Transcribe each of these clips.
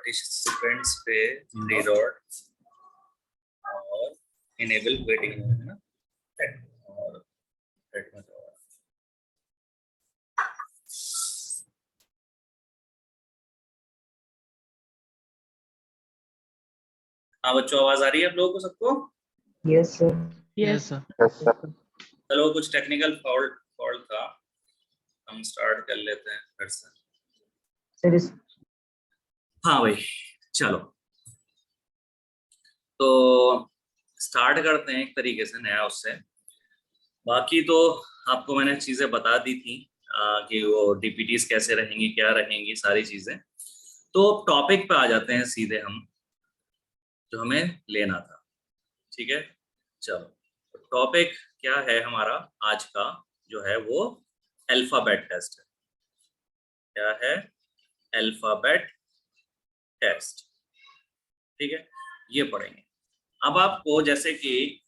Participants पे 3 dot और enable waiting है ना, और हाँ बच्चों, आवाज आ रही है आप लोगों को सबको? Yes sir. Yes sir. चलो, कुछ टेक्निकल फॉल्ट था, हम स्टार्ट कर लेते हैं फिर से। हाँ भाई, चलो तो स्टार्ट करते हैं एक तरीके से नया उससे। बाकी तो आपको मैंने चीजें बता दी थी कि वो डीपीटीज कैसे रहेंगी, क्या रहेंगी, सारी चीजें। तो टॉपिक पे आ जाते हैं सीधे हम, जो हमें लेना था। ठीक है, चलो टॉपिक क्या है हमारा आज का, जो है वो अल्फाबेट टेस्ट है। क्या है? Alphabet test. ठीक है, ये पढ़ेंगे। अब आपको जैसे कि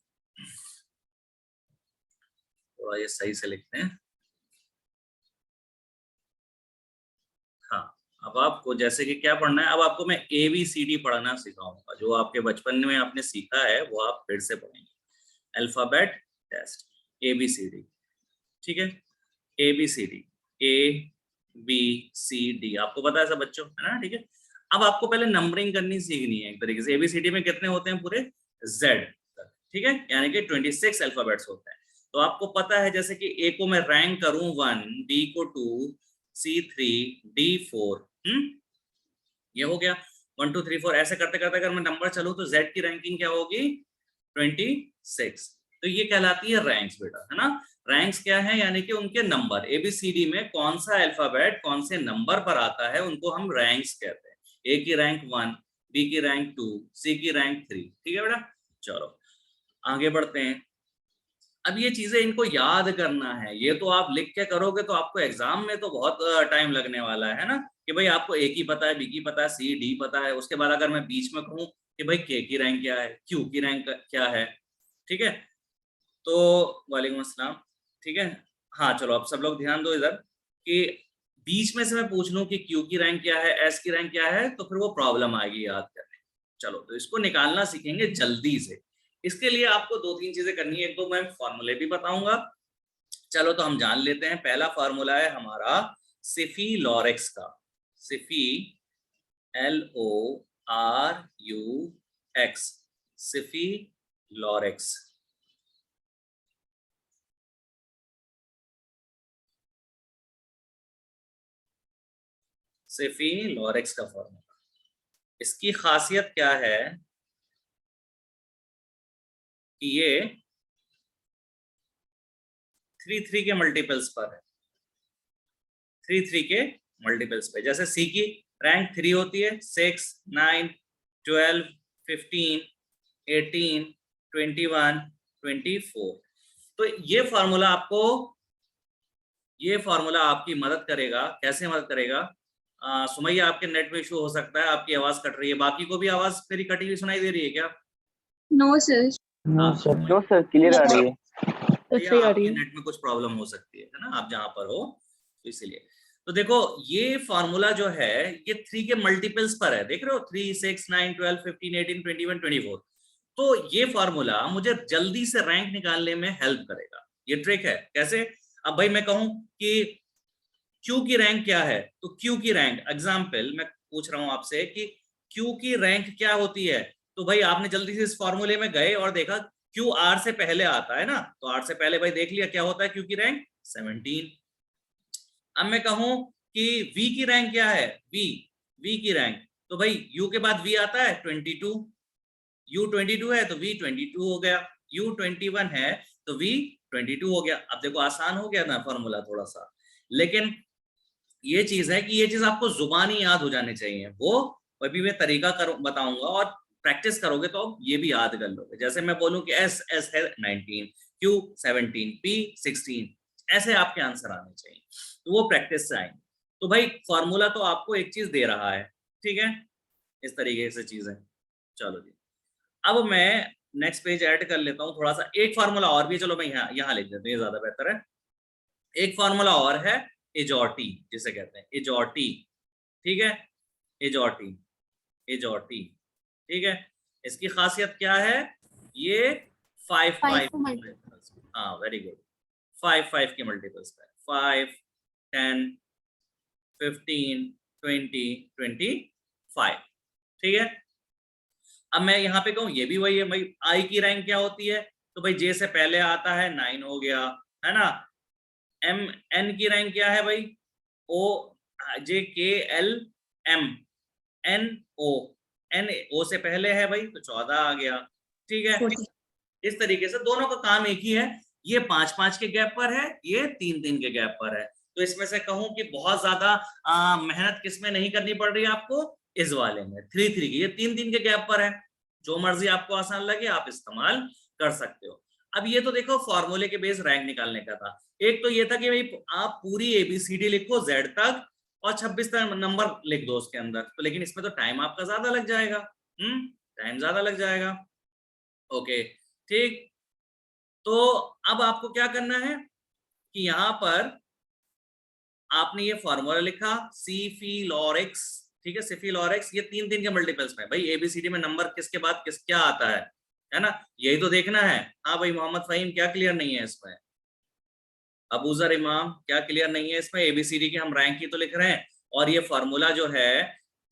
थोड़ा ये सही से लिखते हैं। हाँ, अब आपको जैसे कि क्या पढ़ना है, अब आपको मैं ABCD पढ़ना सिखाऊंगा। जो आपके बचपन में आपने सीखा है वो आप फिर से पढ़ेंगे। Alphabet test ABCD। ठीक है, ABCD ABCD आपको पता है सब बच्चों, है ना? ठीक है, अब आपको पहले नंबरिंग करनी सीखनी है एक तरीके से। ABCD में कितने होते हैं? पूरे Z। ठीक है, यानी कि 26 अल्फाबेट्स होते हैं। तो आपको पता है जैसे कि A को मैं रैंक करूं 1, B को 2, C 3, D 4, ये हो गया 1 2 3 4। ऐसे करते करते अगर मैं नंबर चलूं तो Z की रैंकिंग क्या होगी? 26। तो ये कहलाती है रैंक्स बेटा, है ना? रैंक्स क्या है? यानी कि उनके नंबर। ABCD में कौन सा अल्फाबेट कौन से नंबर पर आता है उनको हम रैंक्स कहते हैं। A की रैंक 1, B की रैंक 2, C की रैंक 3। ठीक है बेटा, चलो आगे बढ़ते हैं। अब ये चीजें इनको याद करना है। ये तो आप लिख के करोगे तो आपको एग्जाम में तो बहुत टाइम लगने वाला है ना, कि भाई आपको A की पता है, B की पता है, C D पता है। उसके बाद अगर मैं बीच में कहूँ कि भाई K की रैंक क्या है, Q की रैंक क्या है। ठीक है, तो वालेकुम अस्सलाम। ठीक है, हाँ चलो अब सब लोग ध्यान दो इधर, कि बीच में से मैं पूछ लूं कि Q की रैंक क्या है, S की रैंक क्या है, तो फिर वो प्रॉब्लम आएगी याद करने। चलो तो इसको निकालना सीखेंगे जल्दी से। इसके लिए आपको 2-3 चीजें करनी है। एक तो मैं फॉर्मूले भी बताऊंगा। चलो तो हम जान लेते हैं। पहला फॉर्मूला है हमारा सिफी लॉरेक्स का। Sify LORUX, Sify Lurex. Sify Lurex का फॉर्मूला, इसकी खासियत क्या है कि ये 3 के मल्टीपल्स पर है। 3 के मल्टीपल्स पे। जैसे C की रैंक 3 होती है, 6, 9, 12, 15, 18, 21, 24। तो ये फार्मूला आपकी मदद करेगा। कैसे मदद करेगा? सुमैया, आपके नेट में इशू हो सकता है, आपकी आवाज कट रही है। बाकी को भी आवाज मेरी कटी हुई सुनाई दे रही है क्या? No sir. No sir, clear आ रही है। सही आ रही आपके है। नेट में कुछ प्रॉब्लम हो सकती है ना, आप जहां पर हो, तो इसलिए। तो देखो ये फार्मूला जो है ये 3 के मल्टीपल्स पर है। देख रहे हो, 3, 6, 9, 12, 15, 18, 21, 24। तो ये फार्मूला मुझे जल्दी से रैंक निकालने में हेल्प करेगा। ये ट्रिक है। कैसे? अब भाई मैं कहूं कि Q की रैंक क्या है, तो Q की रैंक, एग्जाम्पल मैं पूछ रहा हूं आपसे कि Q की रैंक क्या होती है। तो भाई आपने जल्दी से इस फॉर्मूले में गए और देखा Q R से पहले आता है ना, तो R से पहले भाई देख लिया क्या होता है Q की रैंक 17। अब मैं कहूं कि V की रैंक क्या है, V की रैंक, तो भाई U के बाद V आता है 22। U 22 है तो V 22 हो गया। U 21 है तो V 22 हो गया। अब देखो आसान हो गया ना फॉर्मूला थोड़ा सा। लेकिन ये चीज है कि ये चीज आपको जुबानी याद हो जानी चाहिए। वो अभी मैं तरीका बताऊंगा और प्रैक्टिस करोगे तो ये भी याद कर लोगे। जैसे मैं बोलूं कि S है 19, Q 17, P 16, ऐसे आपके आंसर आने चाहिए। तो वो प्रैक्टिस से आएंगे। तो भाई फॉर्मूला तो आपको एक चीज दे रहा है, ठीक है, इस तरीके से चीजें। चलो जी, अब मैं नेक्स्ट पेज ऐड कर लेता हूँ थोड़ा सा। एक फार्मूला और भी, चलो मैं यहाँ लिख देता हूँ, ये ज्यादा बेहतर है। एक फार्मूला और है इजॉटी, जिसे कहते हैं इजॉटी। ठीक है, इजॉटी। एजॉटी, ठीक है। इसकी खासियत क्या है, ये 5 मल्टीपल्स, हाँ वेरी गुड, 5 के मल्टीपल्स पे 5 10 15 20 25, ठीक है। अब मैं यहाँ पे कहूँ ये भी वही है भाई, आई की रैंक क्या होती है, तो भाई जे से पहले आता है 9 हो गया, है ना। एम एन की रैंक क्या है भाई, O J K L M N O, N O से पहले है भाई तो 14 आ गया, ठीक है। इस तरीके से दोनों का काम एक ही है, ये 5-5 के गैप पर है, ये 3-3 के गैप पर है। तो इसमें से कहूं कि बहुत ज्यादा मेहनत किसमें नहीं करनी पड़ रही है आपको, इस वाले में 3-3 की, ये 3-3 के गैप पर है। जो मर्जी आपको आसान लगे आप इस्तेमाल कर सकते हो। अब ये तो देखो फॉर्मूले के बेस रैंक निकालने का था। एक तो ये था कि भाई आप पूरी एबीसीडी लिखो जेड तक और 26 तक नंबर लिख दो उसके अंदर, तो लेकिन इसमें तो टाइम आपका ज्यादा लग जाएगा, टाइम ज्यादा लग जाएगा। ओके ठीक, तो अब आपको क्या करना है कि यहां पर आपने ये फॉर्मूला लिखा सिफिलोरेक्स, ठीक है, सिफिलोरेक्स, ये 3-3 के मल्टीपल्स में भाई एबीसीडी में नंबर किसके बाद किस क्या आता है ना, यही तो देखना है। हाँ भाई मोहम्मद फहीम क्या क्लियर नहीं है इसमें, अबूजर इमाम क्या क्लियर नहीं है इसमें, एबीसीडी की हम रैंक ही तो लिख रहे हैं और ये फॉर्मूला जो है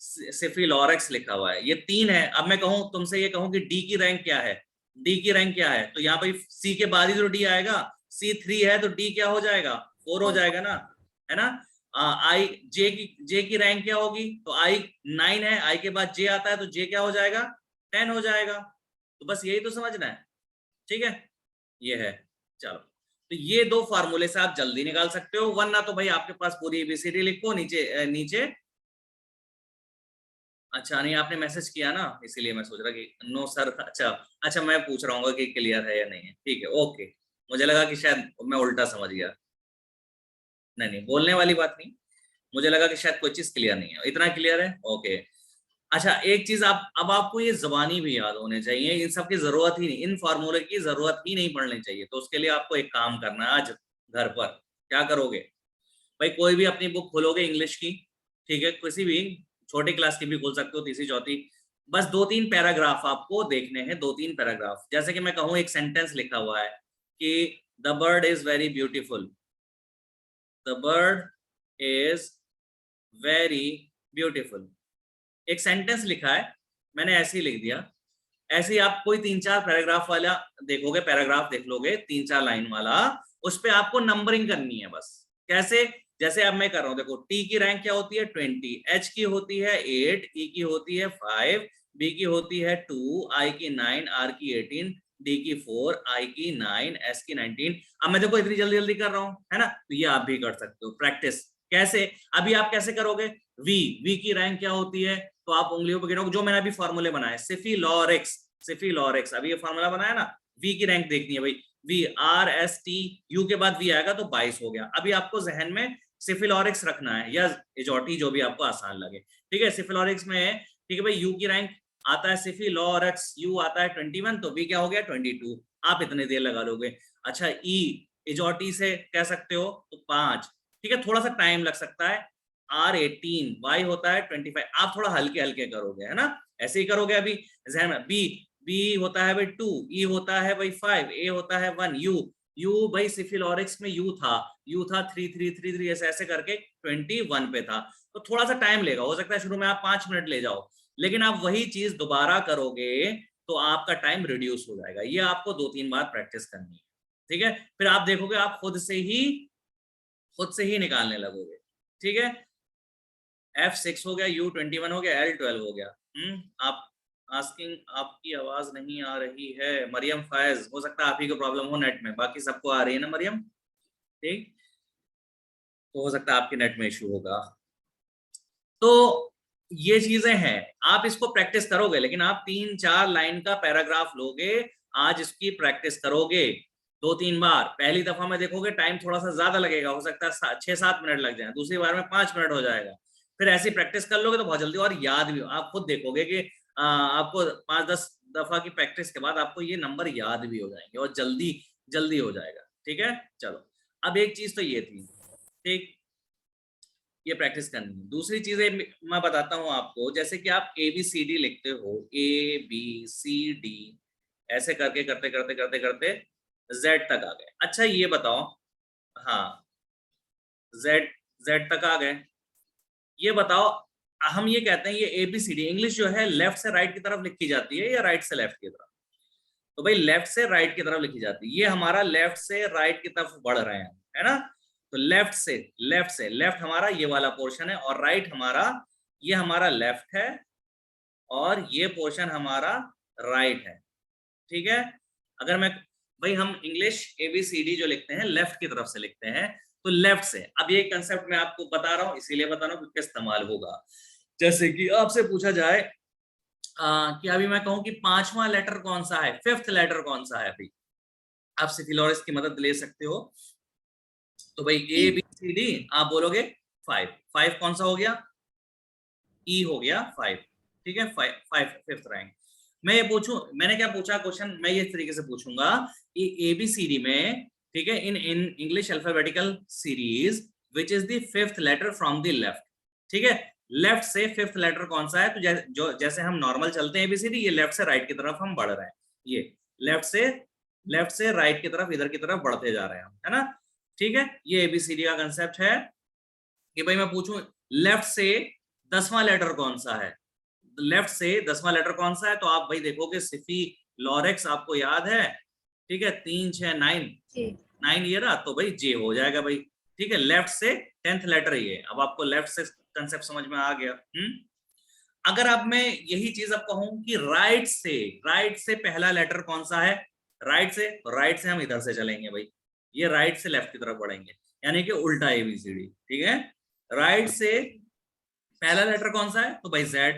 सिफिलोरेक्स लिखा हुआ है, ये 3 है। अब मैं कहूं तुमसे, ये कहूं कि डी की रैंक क्या है, डी की रैंक क्या है, तो यहाँ भाई सी के बाद ही तो डी आएगा, सी 3 है तो डी क्या हो जाएगा 4 हो जाएगा ना, है ना। आई जे की रैंक क्या होगी, तो आई 9 है, आई के बाद जे आता है तो जे क्या हो जाएगा 10 हो जाएगा। तो बस यही तो समझना है, ठीक है, ये है। चलो तो ये 2 फार्मूले से आप जल्दी निकाल सकते हो, वरना तो भाई आपके पास पूरी एबीसीडी लिखो नीचे। अच्छा नहीं आपने मैसेज किया ना, इसीलिए मैं सोच रहा कि नो सर, अच्छा मैं पूछ रहा हूँ कि क्लियर है या नहीं है, ठीक है ओके। मुझे लगा कि शायद मैं उल्टा समझ गया, नहीं बोलने वाली बात नहीं, मुझे लगा कि शायद कोई चीज क्लियर नहीं है, इतना क्लियर है ओके। अच्छा एक चीज आप, अब आपको ये जबानी भी याद होने चाहिए, इन सब की जरूरत ही नहीं, इन फार्मूले की जरूरत ही नहीं पड़नी चाहिए। तो उसके लिए आपको एक काम करना है आज घर पर, क्या करोगे भाई, कोई भी अपनी बुक खोलोगे इंग्लिश की, ठीक है, किसी भी छोटी क्लास की भी खोल सकते हो, तीसरी चौथी, बस 2-3 पैराग्राफ आपको देखने हैं, 2-3 पैराग्राफ। जैसे कि मैं कहूँ एक सेंटेंस लिखा हुआ है कि the bird is very beautiful, the bird is very beautiful, एक सेंटेंस लिखा है, मैंने ऐसे ही लिख दिया। ऐसे ही आप कोई 3-4 पैराग्राफ वाला देखोगे, पैराग्राफ देख लोगे 3-4 लाइन वाला, उस पे आपको नंबरिंग करनी है बस। कैसे, जैसे अब मैं कर रहा हूँ, देखो टी की रैंक क्या होती है 20, एच की होती है 8, ई की होती है 5, बी की होती है 2, आई की 9, आर की 18, डी की 4, आई की 9, एस की 19। अब मैं देखो इतनी जल्दी जल्दी कर रहा हूँ, है ना, तो ये आप भी कर सकते हो प्रैक्टिस। कैसे, अभी आप कैसे करोगे, वी की रैंक क्या होती है, तो आप उंगलियों पर गिनोगे, जो मैंने अभी फॉर्मूले बनाए, सिफिलोरेक्स अभी ये फॉर्मूला बनाया ना, वी की रैंक देखनी है भाई, V R S T, U के बाद वी आएगा तो 22 हो गया। अभी आपको जहन में सिफिलोरेक्स रखना है या एजॉटी, जो भी आपको आसान लगे, ठीक है। सिफिलोरेक्स में ठीक है भाई, यू की रैंक आता है सिफिलोरेक्स, यू आता है 21, तो वी क्या हो गया 22, आप इतने देर लगा लोगे। अच्छा ई एजॉटी से कह सकते हो तो 5, ठीक है, थोड़ा सा टाइम लग सकता है, R18, Y होता है 25, आप थोड़ा हल्के हल्के करोगे, है ना, ऐसे ही करोगे। अभी जहन में बी होता है भाई 2, ई होता है भाई 5, ए होता है 1, यू भाई सिफिलोरेक्स में यू था 3 ऐसे ऐसे करके 21 पे था, तो थोड़ा सा टाइम लेगा, हो सकता है शुरू में आप 5 मिनट ले जाओ, लेकिन आप वही चीज दोबारा करोगे तो आपका टाइम रिड्यूस हो जाएगा। ये आपको 2-3 बार प्रैक्टिस करनी है, ठीक है, फिर आप देखोगे आप खुद से ही निकालने लगोगे, ठीक है। F6 हो गया, U21 हो गया, L12 हो गया। आप आस्किंग, आपकी आवाज नहीं आ रही है मरियम फैज, हो सकता है आप ही को प्रॉब्लम हो नेट में, बाकी सबको आ रही है ना मरियम, ठीक, तो हो सकता है आपके नेट में इशू होगा। तो ये चीजें हैं, आप इसको प्रैक्टिस करोगे, लेकिन आप 3-4 लाइन का पैराग्राफ लोगे, आज इसकी प्रैक्टिस करोगे 2-3 बार। पहली दफा में देखोगे टाइम थोड़ा सा ज्यादा लगेगा, हो सकता है 6-7 मिनट लग जाए, दूसरी बार में 5 मिनट हो जाएगा, फिर ऐसी प्रैक्टिस कर लोगे तो बहुत जल्दी, और याद भी आप खुद देखोगे कि आपको 5-10 दफा की प्रैक्टिस के बाद आपको ये नंबर याद भी हो जाएंगे और जल्दी जल्दी हो जाएगा, ठीक है। चलो अब एक चीज तो ये थी, ठीक, ये प्रैक्टिस करनी है। दूसरी चीजें मैं बताता हूं आपको, जैसे कि आप ABCD लिखते हो, ABCD ऐसे करके करते करते करते करते Z तक आ गए। अच्छा ये बताओ, हाँ Z तक आ गए, ये बताओ हम ये कहते हैं ये ABCD इंग्लिश जो है लेफ्ट से राइट की तरफ लिखी जाती है या राइट से लेफ्ट की तरफ? तो भाई लेफ्ट से राइट की तरफ लिखी जाती है। ये हमारा लेफ्ट से राइट की तरफ बढ़ रहे हैं, है ना? तो लेफ्ट से लेफ्ट हमारा ये वाला पोर्शन है और राइट हमारा ये हमारा लेफ्ट है और ये पोर्शन हमारा राइट है, ठीक है? अगर मैं भाई हम इंग्लिश ABCD जो लिखते हैं लेफ्ट की तरफ से लिखते हैं, तो लेफ्ट से। अब ये कंसेप्ट मैं आपको बता रहा हूं, इसीलिए बता रहा हूं क्योंकि इस्तेमाल होगा। जैसे कि आपसे पूछा जाए कि अभी मैं कहूं कि 5वां लेटर कौन सा है, 5th लेटर कौन सा है, भाई आप सिफिलोरिस की मदद ले सकते हो। तो भाई ABCD आप बोलोगे 5 कौन सा हो गया? E हो गया 5, ठीक है? 5th rank. मैं ये पूछूं, मैंने क्या पूछा क्वेश्चन, मैं ये इस तरीके से पूछूंगा कि ABCD में, ठीक है, in English alphabetical series which is the 5th letter from the left, ठीक है? लेफ्ट से 5th लेटर कौन सा है? तो जैसे हम नॉर्मल चलते हैं ABCD, ये लेफ्ट से राइट की तरफ हम बढ़ रहे हैं, ये लेफ्ट से राइट की तरफ, इधर की तरफ बढ़ते जा रहे हैं, है ना? ठीक है, ये ABCD का कंसेप्ट है कि भाई मैं पूछूं लेफ्ट से 10वां लेटर कौन सा है, लेफ्ट से 10वां लेटर कौन सा है? तो आप भाई देखोगे सिफी लॉरेक्स आपको याद है, ठीक है? 3 6 9 ये रहा, तो भाई जे हो जाएगा भाई, ठीक है? लेफ्ट से 10th लेटर ये। अब आपको लेफ्ट से कंसेप्ट समझ में आ गया। अगर अब मैं यही चीज अब कहूं कि राइट से पहला लेटर कौन सा है, राइट से हम इधर से चलेंगे भाई, ये राइट से लेफ्ट की तरफ बढ़ेंगे, यानी कि उल्टा ABCD, ठीक है? राइट से पहला लेटर कौन सा है? तो भाई Z।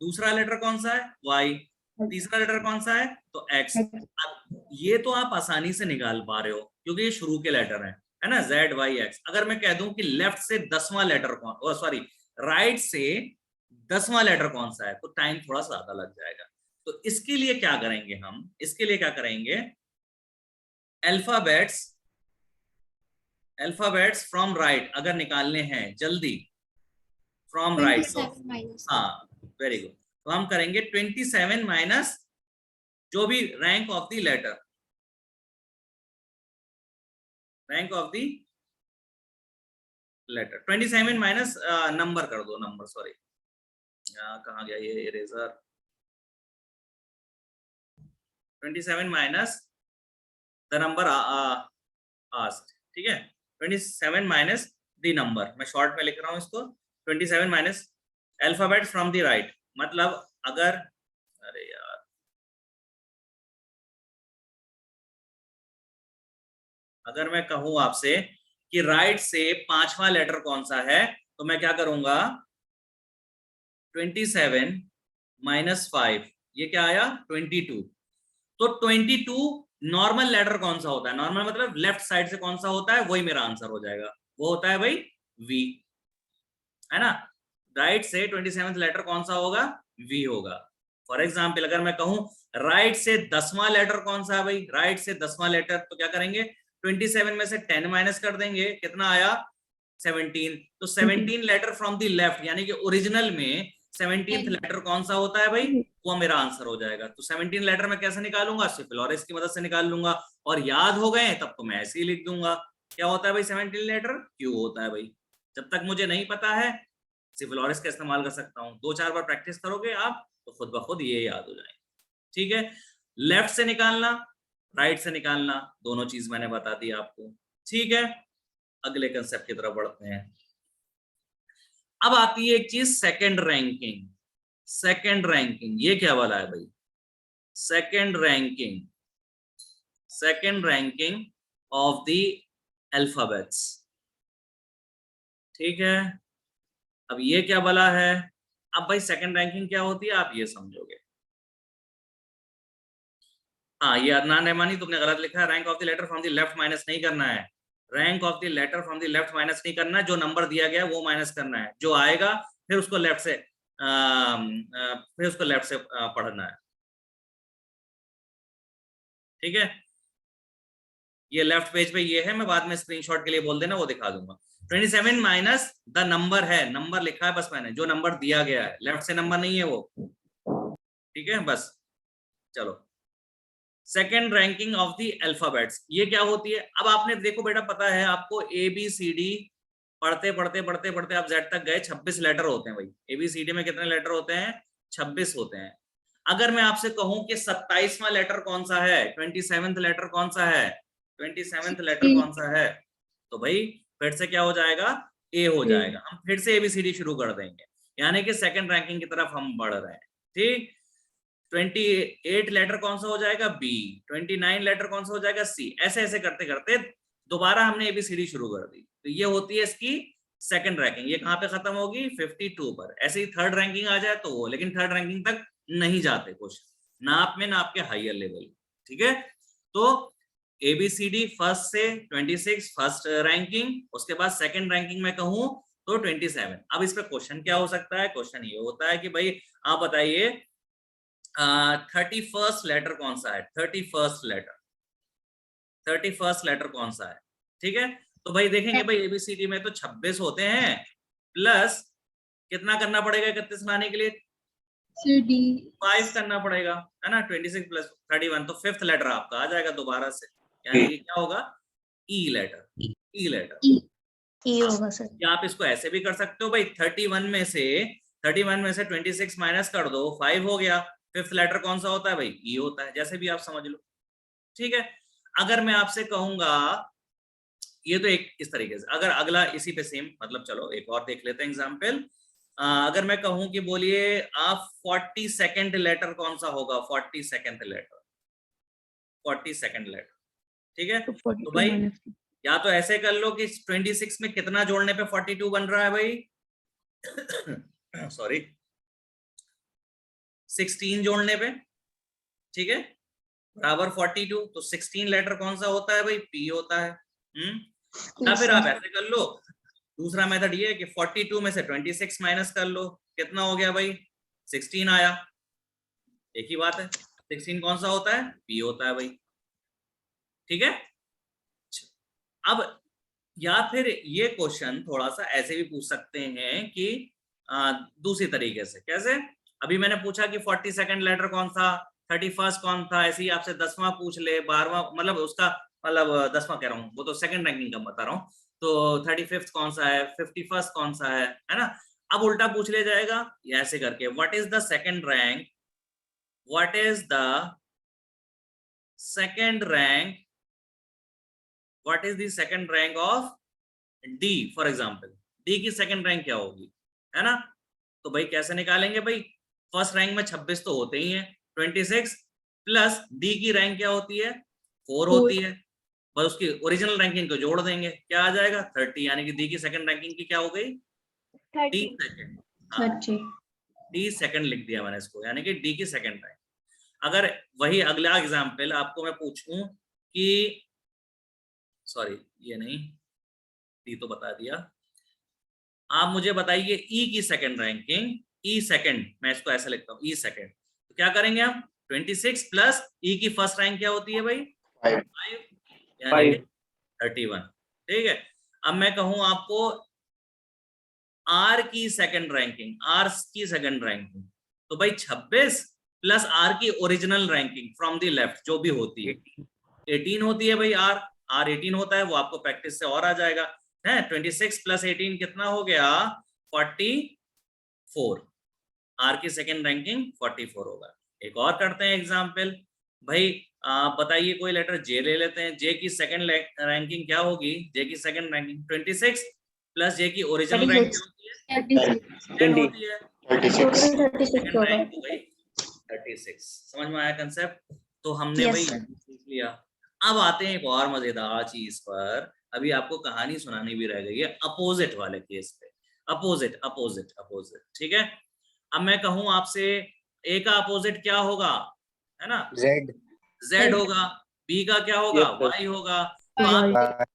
दूसरा लेटर कौन सा है? Y। तीसरा लेटर कौन सा है? तो X। अब ये तो आप आसानी से निकाल पा रहे हो क्योंकि ये शुरू के लेटर है ना? Z Y X। अगर मैं कह दूं कि लेफ्ट से 10वां लेटर कौन, सॉरी राइट से 10वां लेटर कौन सा है, तो टाइम थोड़ा सा ज्यादा लग जाएगा। तो इसके लिए क्या करेंगे हम, इसके लिए क्या करेंगे, अल्फाबेट्स फ्रॉम राइट अगर निकालने हैं जल्दी, फ्रॉम राइट, हाँ वेरी गुड। तो हम करेंगे 27 माइनस जो भी rank of the letter, rank of the letter 27 minus number कर दो, नंबर, सॉरी कहाँ गया ये eraser, 27 minus the number asked, ठीक है? 27 माइनस द नंबर, मैं शॉर्ट में लिख रहा हूं इसको, 27 minus alphabet from the right. मतलब अगर, अरे यार, अगर मैं कहूं आपसे कि राइट से 5वां लेटर कौन सा है, तो मैं क्या करूंगा, 27 माइनस 5, ये क्या आया 22। तो 22 नॉर्मल लेटर कौन सा होता है, नॉर्मल मतलब लेफ्ट साइड से कौन सा होता है, वही मेरा आंसर हो जाएगा, वो होता है भाई V, है ना? राइट से 27th लेटर कौन सा होगा, V होगा। फॉर एग्जाम्पल अगर मैं कहूं राइट से 10वां लेटर कौन सा है भाई, राइट से 10वां लेटर, तो क्या करेंगे, 27 में से 10 माइनस कर देंगे, कितना आया 17। तो 17 लेटर फ्रॉम द लेफ्ट, यानी कि ओरिजिनल में 17th लेटर कौन सा होता है भाई, वो मेरा आंसर हो जाएगा। तो 17 लेटर मैं कैसे निकालूंगा, सिफिलोरिस की मदद से निकाल लूंगा, और याद हो गए तब तो मैं ऐसे ही लिख दूंगा, क्या होता है भाई 17 लेटर, Q होता है भाई। जब तक मुझे नहीं पता है सिफिलोरिस का इस्तेमाल कर सकता हूँ, 2-4 बार प्रैक्टिस करोगे आप तो खुद ब खुद ये याद हो जाएंगे, ठीक है? लेफ्ट से निकालना, राइट से निकालना, दोनों चीज मैंने बता दी आपको, ठीक है? अगले कंसेप्ट की तरफ बढ़ते हैं। अब आती है एक चीज सेकंड रैंकिंग। सेकंड रैंकिंग ये क्या वाला है भाई, second ranking of the alphabets, ठीक है? अब ये क्या वाला है, अब भाई सेकंड रैंकिंग क्या होती है आप ये समझोगे। हाँ, ये अदनान रहमानी तुमने गलत लिखा है, rank of the letter from the left minus नहीं करना है, rank of the letter from the left minus नहीं करना है, जो नंबर दिया गया वो माइनस करना है, जो आएगा फिर उसको लेफ्ट से पढ़ना है, ठीक है? ये लेफ्ट पेज पे ये है, मैं बाद में स्क्रीनशॉट के लिए बोल देना, वो दिखा दूंगा। 27 माइनस द नंबर है, नंबर लिखा है बस मैंने, जो नंबर दिया गया है, लेफ्ट से नंबर नहीं है वो, ठीक है बस। चलो, second ranking of the alphabets, ये क्या होती है? अब आपने देखो बेटा, पता है आपको ABCD पढ़ते पढ़ते पढ़ते पढ़ते आप Z तक गए, 26 लेटर होते हैं भाई। ABCD में कितने लेटर होते हैं? 26 होते हैं। अगर मैं आपसे कहूं कि 27वां लेटर कौन सा है, 27th लेटर कौन सा है, 27th लेटर कौन सा है, तो भाई फिर से क्या हो जाएगा? A हो जाएगा। हम फिर से ABCD शुरू कर देंगे, यानी कि सेकंड रैंकिंग की तरफ हम बढ़ रहे हैं, ठीक। 28 लेटर कौन सा हो जाएगा? B। 29 लेटर कौन सा हो जाएगा? C। ऐसे ऐसे करते करते दोबारा हमने ABCD शुरू कर दी, तो ये होती है इसकी सेकंड रैंकिंग। ये कहाँ पे खत्म होगी? 52 पर। ऐसे ही थर्ड रैंकिंग आ जाए तो वो, लेकिन थर्ड रैंकिंग तक नहीं जाते क्वेश्चन, ना आप में ना आपके हायर लेवल, ठीक है। तो ABCD फर्स्ट से 26 फर्स्ट रैंकिंग, उसके बाद सेकंड रैंकिंग में कहूं तो 27। अब इस पे क्वेश्चन क्या हो सकता है? क्वेश्चन ये होता है कि भाई आप बताइए 31st लेटर कौन सा है? 31st लेटर कौन सा है? ठीक है, तो भाई देखेंगे भाई ABCD में तो 26 होते हैं, प्लस कितना करना पड़ेगा 31 लाने के लिए? 5 करना पड़ेगा, है ना। 26 प्लस 31, तो 5th लेटर आपका आ जाएगा दोबारा से, यानी कि क्या होगा? E लेटर। E होगा सर। या आप इसको ऐसे भी कर सकते हो भाई, 31 में से 26 माइनस कर दो, 5 हो गया। 5th लेटर कौन सा होता है भाई? E होता है, जैसे भी आप समझ लो, ठीक है। अगर मैं आपसे कहूंगा, ये तो एक इस तरीके से, अगर अगला इसी पे सेम, मतलब चलो एक और देख लेते हैं एग्जाम्पल। अगर मैं कहूं कि बोलिए आप 42nd लेटर कौन सा होगा? 42nd लेटर, 42nd लेटर, ठीक है। तो भाई या तो ऐसे कर लो कि 26 में कितना जोड़ने पे 42 बन रहा है भाई? सॉरी, 16 जोड़ने पे, ठीक है, बराबर 42। तो 16 लेटर कौन सा होता है भाई? P होता है। या फिर आप ऐसे कर लो, दूसरा मेथड ये है कि 42 में से 26 माइनस कर लो, कितना हो गया भाई? 16 आया। एक ही बात है, 16 कौन सा होता है? P होता है भाई, ठीक है। अब या फिर ये क्वेश्चन थोड़ा सा ऐसे भी पूछ सकते हैं कि दूसरी तरीके से। कैसे? अभी मैंने पूछा कि 42nd लेटर कौन था, 31st कौन था, ऐसे ही आपसे 10वां पूछ ले, 12वां, मतलब उसका मतलब 10वां कह रहा हूँ, वो तो सेकंड रैंकिंग का बता रहा हूँ। तो 35th कौन सा है, 51st कौन सा है ना। अब उल्टा पूछ ले जाएगा ऐसे करके, what is the second rank, what is the second rank, what is the second rank of D for example. D की सेकंड रैंक क्या होगी, है ना। तो भाई कैसे निकालेंगे भाई? फर्स्ट रैंक में 26 तो होते ही हैं, 26 प्लस D की रैंक क्या होती है? 4 होती है, बस उसकी ओरिजिनल रैंकिंग को जोड़ देंगे, क्या आ जाएगा? 30, यानी कि D की सेकंड रैंकिंग की क्या हो गई? 30 सेकंड। D सेकंड लिख दिया मैंने इसको, यानी कि D की सेकंड रैंक। अगर वही अगला एग्जाम्पल आपको मैं पूछूं कि, सॉरी ये नहीं, D तो बता दिया, आप मुझे बताइए E की सेकंड रैंकिंग, E सेकंड, मैं इसको ऐसे लिखता हूँ E सेकंड, तो क्या करेंगे हम? 26 प्लस E की फर्स्ट रैंक क्या होती है भाई? 5, यानी कि 31, ठीक है। अब मैं कहूं आपको R की सेकंड रैंकिंग, R की सेकंड रैंकिंग, तो भाई 26 प्लस R की original ranking from the left जो भी होती है 18 होती है भाई। R 18 होता है, वो आपको प्रैक्टिस से और आ जाएगा है। 26 प्लस 18 कितना हो गया? 44। R की सेकंड रैंकिंग 44 होगा। एक और करते हैं एग्जाम्पल भाई, बताइए कोई लेटर J ले लेते हैं। J की सेकंड रैंकिंग क्या होगी? J की सेकंड रैंकिंग 26 प्लस J की ओरिजिनल रैंक क्या होती है? 10 होती है, 36 रैंक हो गई 36। समझ में आया कंसेप्ट? तो हमने भाई सीख लिया। अब आते हैं एक और मजेदार चीज पर, अभी आपको कहानी सुनानी भी रह गई है अपोजिट वाले केस पे। अपोजिट अपोजिट अपोजिट, ठीक है। अब मैं कहूं आपसे A का अपोजिट क्या होगा, है ना? Z होगा। B का क्या होगा? Y होगा। तो आप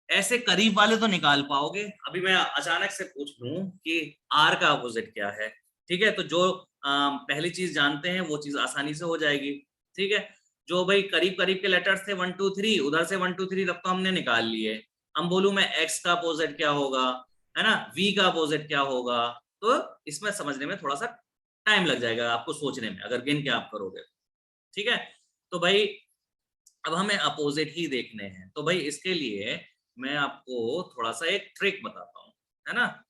ऐसे करीब वाले तो निकाल पाओगे। अभी मैं अचानक से पूछ लूं कि R का अपोजिट क्या है, ठीक है, तो जो पहली चीज जानते हैं वो चीज आसानी से हो जाएगी, ठीक है। जो भाई करीब करीब के लेटर्स थे 1 2 3, उधर से 1 2 3 तक तो हमने निकाल लिए, हम बोलूं मैं x का अपोजिट क्या होगा, है ना, v का अपोजिट क्या होगा, तो इसमें समझने में थोड़ा सा टाइम लग जाएगा आपको सोचने में, अगर गिन के आप करोगे, ठीक है। तो भाई अब हमें अपोजिट ही देखने हैं, तो भाई इसके लिए मैं आपको थोड़ा सा एक ट्रिक बताता हूँ, है ना।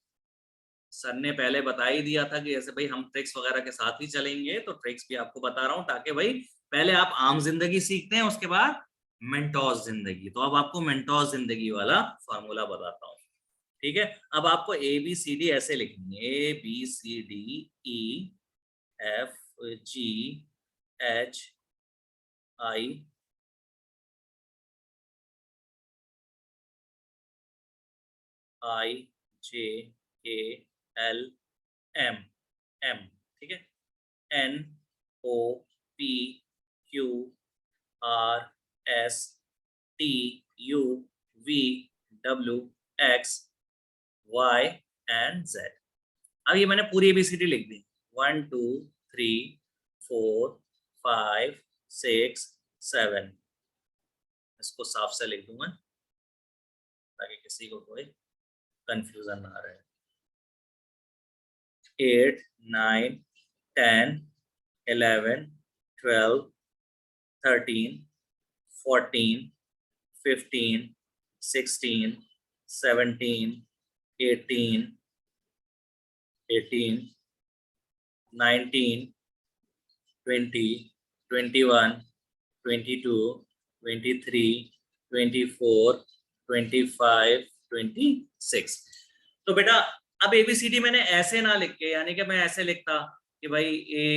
सर ने पहले बता ही दिया था कि ऐसे भाई हम ट्रिक्स वगैरह के साथ ही चलेंगे, तो ट्रिक्स भी आपको बता रहा हूँ ताकि भाई पहले आप आम जिंदगी सीखते हैं, उसके बाद मेंटोस जिंदगी। तो अब आपको मेंटोस जिंदगी वाला फॉर्मूला बताता हूँ, ठीक है। अब आपको ए बी सी डी ऐसे लिखनी है, A B C D E F G H I I J K L M M, ठीक है, N O P Q R S T U V W X Y and Z. अब ये मैंने पूरी ABCD लिख दी, 1 2 3 4 5 6 7। इसको साफ से लिख दूंगा ताकि किसी को कोई कंफ्यूजन ना रहे। 8 9 10 11 12 13 14 15 16 17 18 18 19 20 21 22 23 24 25 26। तो बेटा अब एबीसीडी मैंने ऐसे ना लिख के, यानी कि मैं ऐसे लिखता कि भाई ए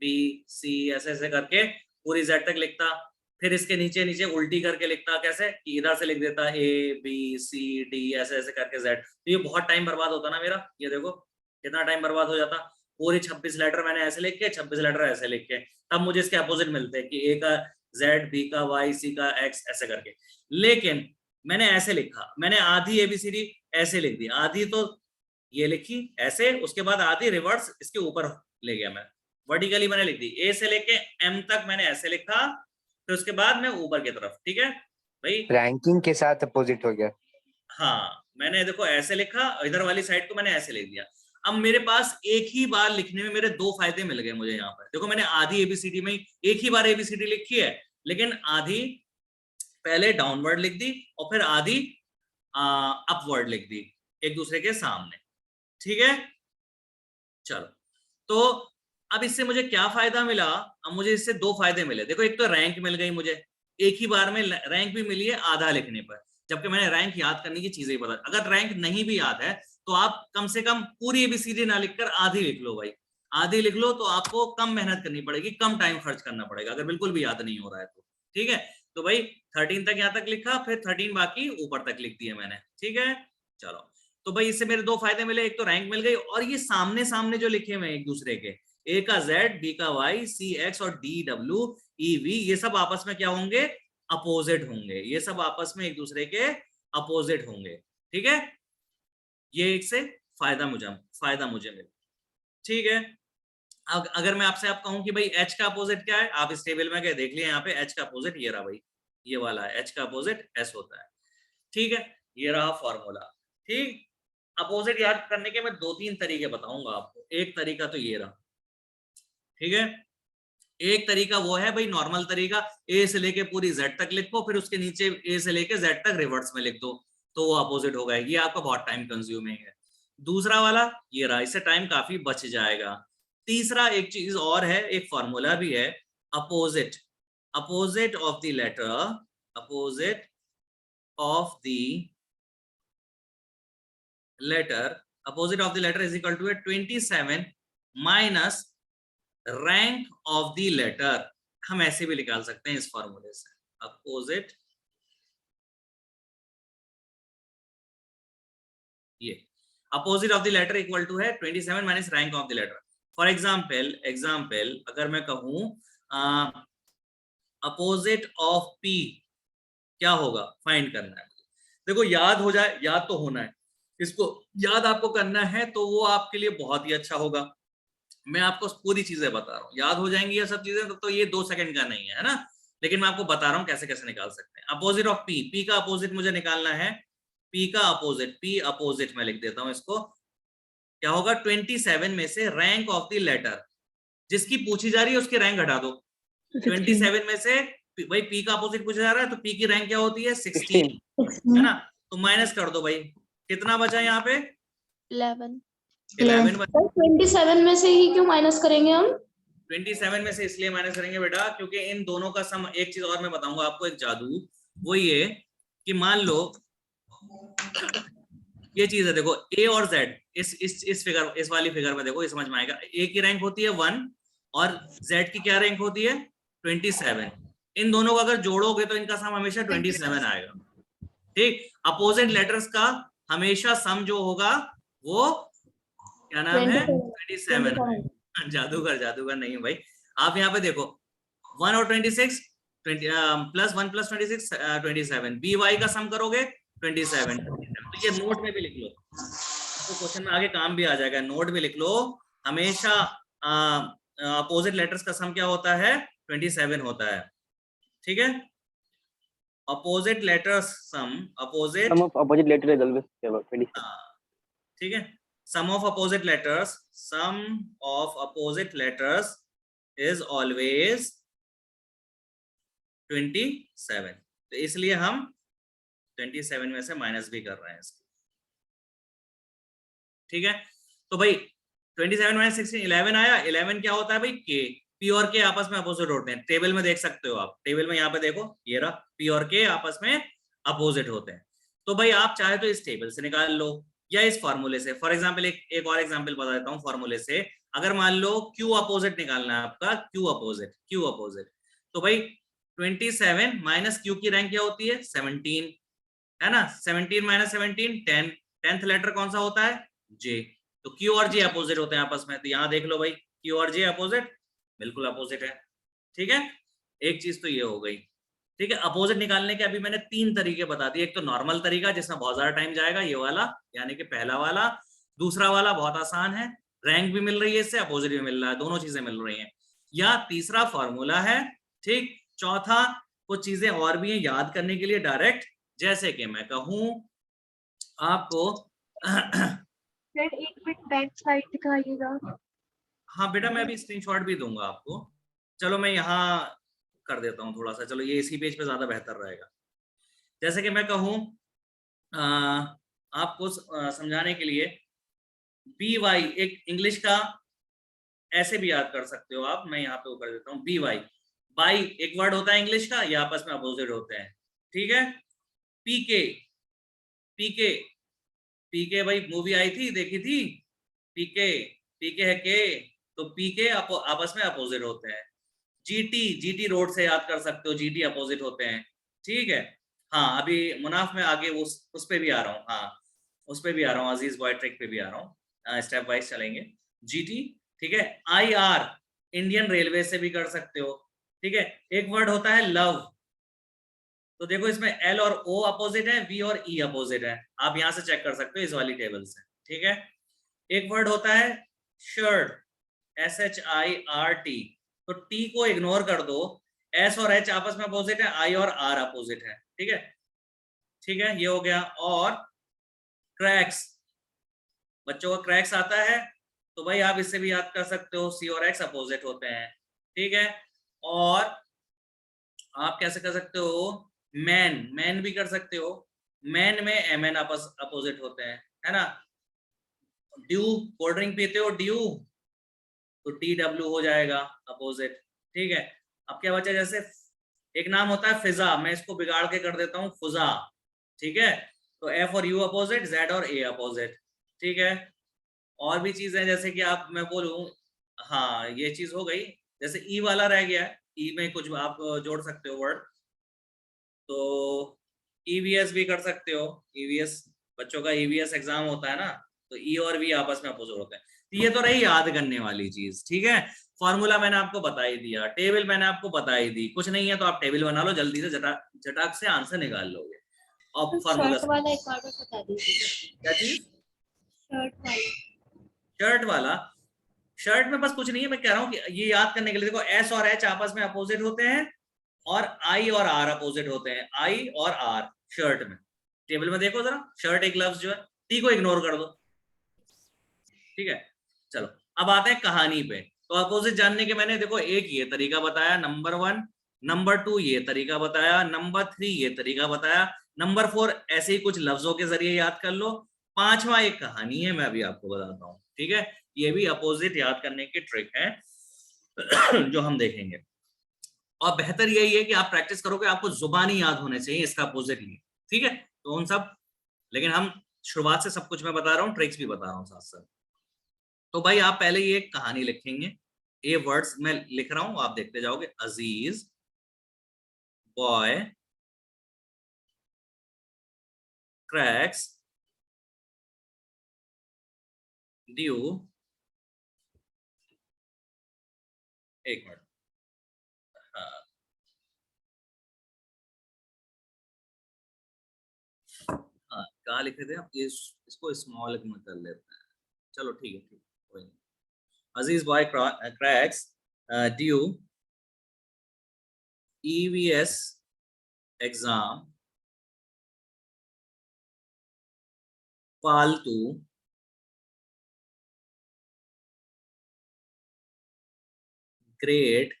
बी सी ऐसे ऐसे करके पूरी जेड तक लिखता, फिर इसके नीचे नीचे उल्टी करके लिखता, कैसे कि इधर से लिख देता ए बी सी डी ऐसे ऐसे करके जेड। तो ये बहुत टाइम बर्बाद होता ना मेरा, ये देखो कितना टाइम बर्बाद हो जाता। पूरी 26 लेटर मैंने ऐसे लिख के, 26 लेटर ऐसे लिख के, तब मुझे इसके अपोजिट मिलते हैं कि ए का जेड, बी का वाई, सी का एक्स ऐसे करके। लेकिन मैंने ऐसे लिखा, मैंने आधी एबीसीडी ऐसे लिख दी, आधी तो ये लिखी ऐसे, उसके बाद आधी रिवर्स इसके ऊपर ले गया मैं, वर्टिकली मैंने लिख दी, ए से लेके एम तक मैंने ऐसे लिखा, फिर उसके बाद मैं ऊपर की तरफ, ठीक है भाई, रैंकिंग के साथ अपोजिट हो गया। हाँ मैंने देखो ऐसे लिखा, इधर वाली साइड को मैंने ऐसे लिख दिया। अब मेरे पास एक ही बार लिखने में मेरे दो फायदे मिल गए मुझे यहाँ पर। देखो मैंने आधी एबीसीडी में एक ही बार एबीसीडी लिखी है, लेकिन आधी पहले डाउनवर्ड लिख दी और फिर आधी अपवर्ड लिख दी एक दूसरे के सामने, ठीक है। चलो तो अब इससे मुझे क्या फायदा मिला, अब मुझे इससे दो फायदे मिले। देखो एक तो रैंक मिल गई मुझे, एक ही बार में रैंक भी मिली है आधा लिखने पर, जबकि मैंने रैंक याद करने की चीजें ही बता। अगर रैंक नहीं भी याद है तो आप कम से कम पूरी एबीसीडी ना लिखकर आधी लिख लो भाई, आधी लिख लो, तो आपको कम मेहनत करनी पड़ेगी, कम टाइम खर्च करना पड़ेगा अगर बिल्कुल भी याद नहीं हो रहा है तो, ठीक है। तो भाई 13 तक यहाँ तक लिखा, फिर 13 बाकी ऊपर तक लिख दिए मैंने, ठीक है। चलो तो भाई इससे मेरे दो फायदे मिले, एक तो रैंक मिल गई, और ये सामने सामने जो लिखे हुए एक दूसरे के, ए का जेड, बी का वाई, सी एक्स और डी डब्ल्यू ई वी, ये सब आपस में क्या होंगे, अपोजिट होंगे, ये सब आपस में एक दूसरे के अपोजिट होंगे, ठीक है। ये एक से फायदा मुझे मिला, ठीक है। अगर मैं आपसे आप कहूं कि भाई एच का अपोजिट क्या है, आप इस टेबल में गए देख लिया, यहाँ पे एच का अपोजिट ये रहा भाई, ये वाला है, एच का अपोजिट एस होता है, ठीक है। ये रहा फॉर्मूला, ठीक। अपोजिट याद करने के मैं दो तीन तरीके बताऊंगा आपको। एक तरीका तो ये रहा, ठीक है। एक तरीका वो है भाई नॉर्मल तरीका, ए से लेके पूरी जेड तक लिखो, फिर उसके नीचे ए से लेके जेड तक रिवर्स में लिख दो, तो वो अपोजिट होगा। ये आपका बहुत टाइम कंज्यूमिंग है। दूसरा वाला ये रहा, इससे टाइम काफी बच जाएगा। तीसरा एक चीज और है, एक फॉर्मूला भी है, opposite opposite of the letter, opposite of the letter is equal to 27 minus rank of the letter. हम ऐसे भी निकाल सकते हैं इस फॉर्मूले से, अपोजिट, ये opposite of the letter equal to है 27 minus rank of the letter. For example अगर मैं कहूं अपोजिट ऑफ पी क्या होगा, फाइंड करना है। देखो याद हो जाए, याद तो होना है, इसको याद आपको करना है, तो वो आपके लिए बहुत ही अच्छा होगा। मैं आपको पूरी चीजें बता रहा हूँ, याद हो जाएंगी ये सब चीजें, तो ये 2 सेकंड का नहीं है ना, लेकिन मैं आपको बता रहा हूँ कैसे कैसे निकाल सकते हैं। अपोजिट ऑफ पी, पी का अपोजिट मुझे निकालना है P का अपोजिट, P अपोजिट में लिख देता हूं इसको, क्या होगा 27 में से रैंक ऑफ द लेटर, जिसकी पूछी जा रही है उसकी रैंक हटा दो। 27 में से भाई P का अपोजिट पूछा जा रहा है तो P की रैंक क्या होती है 16, है ना, तो माइनस कर दो भाई, कितना बचा यहाँ पे 11 बचा। 27 में से ही क्यों माइनस करेंगे हम? 27 में से इसलिए माइनस करेंगे बेटा क्योंकि इन दोनों का सम, एक चीज और मैं बताऊंगा आपको, एक जादू, वो ये कि मान लो ये चीज है, देखो A और Z, इस फिगर, इस वाली फिगर में देखो, ये समझ में आएगा। A की रैंक होती है 1 और Z की क्या रैंक होती है 27। इन दोनों को अगर जोड़ोगे तो इनका सम हमेशा 27 आएगा, ठीक। अपोजिट लेटर्स का हमेशा सम जो होगा वो क्या नाम है 27। जादूगर नहीं है भाई। आप यहाँ पे देखो 1 और 26, प्लस 1 प्लस 26 27, BY का सम करोगे 27। तो ये नोट में भी लिख लो, तो क्वेश्चन में आगे काम भी आ जाएगा, नोट भी लिख लो, हमेशा अपोजिट लेटर्स का सम क्या होता है 27 होता है, ठीक है। Opposite letters sum, opposite Sum of opposite letter is always 27. ठीक है, sum of opposite letters, sum of opposite letters is always 27। तो इसलिए हम 27 में से माइनस भी कर रहे हैं इसको, ठीक है। तो भाई 27 माइनस 16 11 आया। 11 क्या होता है भाई K, P और K आपस में अपोजिट होते हैं, टेबल में देख सकते हो आप, टेबल में यहाँ पे देखो, ये रहा P और K आपस में अपोजिट होते हैं। तो भाई आप चाहे तो इस टेबल से निकाल लो या इस फॉर्मूले से। फॉर एग्जांपल एक और एग्जांपल बता देता हूँ फॉर्मूले से। अगर मान लो Q अपोजिट निकालना है आपका, Q अपोजिट, तो भाई 27 माइनस Q की रैंक क्या होती है 17, है ना। 17 माइनस 17 10, 10th लेटर कौन सा होता है J, तो Q और J अपोजिट होते हैं आपस में। तो यहाँ देख लो भाई Q और J अपोजिट, बिल्कुल अपोजिट है, ठीक है। एक चीज तो ये हो गई, ठीक है। अपोजिट निकालने के अभी मैंने 3 तरीके बता दिए। एक तो नॉर्मल तरीका जिसमें बहुत ज्यादा टाइम जाएगा, ये वाला यानी कि पहला वाला। दूसरा वाला बहुत आसान है, रैंक भी मिल रही है इससे, अपोजिट भी मिल रहा है, दोनों चीजें मिल रही हैं। या तीसरा फॉर्मूला है, ठीक। चौथा कुछ चीजें और भी हैं याद करने के लिए डायरेक्ट, जैसे कि मैं कहूं आपको एक मिनट बैक साइड दिखाइएगा। हाँ बेटा मैं अभी स्क्रीनशॉट भी दूंगा आपको। चलो मैं यहाँ कर देता हूँ थोड़ा सा, चलो ये इसी पेज पे ज्यादा बेहतर रहेगा। जैसे कि मैं कहूँ आपको समझाने के लिए BY, एक इंग्लिश का ऐसे भी याद कर सकते हो आप, मैं यहाँ पे वो कर देता हूँ BY, बाई एक वर्ड होता है इंग्लिश का, ये आपस में अपोजिट होते हैं, ठीक है। PK भाई मूवी आई थी, देखी थी, PK है के, तो PK आपस में अपोजिट होते हैं। GT रोड से याद कर सकते हो, GT अपोजिट होते हैं, ठीक है। हाँ अभी मुनाफ में आगे उस पे भी आ रहा हूँ, हाँ उस पे भी आ रहा हूँ, अजीज बॉय ट्रिक पे भी आ रहा हूँ, स्टेप वाइज चलेंगे। GT, ठीक है। IR इंडियन रेलवे से भी कर सकते हो, ठीक है। एक वर्ड होता है लव, तो देखो इसमें L और O अपोजिट है, V और E अपोजिट है, आप यहां से चेक कर सकते हो इस वाली टेबल से, ठीक है। एक वर्ड होता है शर्ट, SHIRT, तो T को इग्नोर कर दो, S और H आपस में अपोजिट है, I और R अपोजिट है, ठीक है, ठीक है, ये हो गया। और क्रैक्स, बच्चों का क्रैक्स आता है, तो भाई आप इससे भी याद कर सकते हो, C और X अपोजिट होते हैं, ठीक है। और आप कैसे कर सकते हो, मैन भी कर सकते हो, मैन में MN आपस अपोजिट होते हैं, है ना। ड्यू, कोल्ड ड्रिंक पीते हो ड्यू, तो TW हो जाएगा अपोजिट, ठीक है। अब क्या बचा, जैसे एक नाम होता है फिजा, मैं इसको बिगाड़ के कर देता हूँ फुजा, ठीक है। तो F और U अपोजिट, Z और A अपोजिट, ठीक है। और भी चीजें जैसे कि आप, मैं बोलूं, हाँ ये चीज हो गई। जैसे E वाला रह गया, E में कुछ आप जोड़ सकते हो वर्ड, तो EVS भी कर सकते हो, EVS बच्चों का EVS एग्जाम होता है ना, तो E और V आपस में अपोजिट होते हैं। तो ये तो रही याद करने वाली चीज, ठीक है। फॉर्मूला मैंने आपको बता ही दिया, टेबल मैंने आपको बता ही दी, कुछ नहीं है तो आप टेबल बना लो, जल्दी से झटाक से आंसर निकाल लोगे। और फॉर्मूला वाला एक और बता दीजिए, क्या चीज, शर्ट वाला। शर्ट में बस कुछ नहीं है, मैं कह रहा हूँ कि ये याद करने के लिए देखो S और H आपस में अपोजिट होते हैं और I और R अपोजिट होते हैं, I और R शर्ट में, टेबल में देखो जरा, शर्ट एक लफ्ज जो है, टी को इग्नोर कर दो, ठीक है। चलो अब आते हैं कहानी पे। तो अपोजिट जानने के मैंने देखो एक ये तरीका बताया, नंबर 1, नंबर 2 ये तरीका बताया, नंबर 3 ये तरीका बताया, नंबर 4 ऐसे ही कुछ लफ्जों के जरिए याद कर लो, 5वां एक कहानी है, मैं अभी आपको बताता हूँ, ठीक है। ये भी अपोजिट याद करने की ट्रिक है जो हम देखेंगे। और बेहतर यही है कि आप प्रैक्टिस करोगे, आपको जुबानी याद होने चाहिए इसका अपोजिट ही, ठीक है। तो उन सब, लेकिन हम शुरुआत से सब कुछ मैं बता रहा हूँ, ट्रिक्स भी बता रहा हूँ साथ साथ। तो भाई आप पहले ये कहानी लिखेंगे, ये वर्ड्स मैं लिख रहा हूं, आप देखते जाओगे। अजीज बॉय क्रैक्स ड्यू, एक मिनट, हाँ हाँ कहाँ लिखे थे आप, इसको स्मॉल में कर लेते हैं, चलो ठीक है, ठीक कोई नहीं। Aziz boy cracks due EVS exam फालतू ग्रेड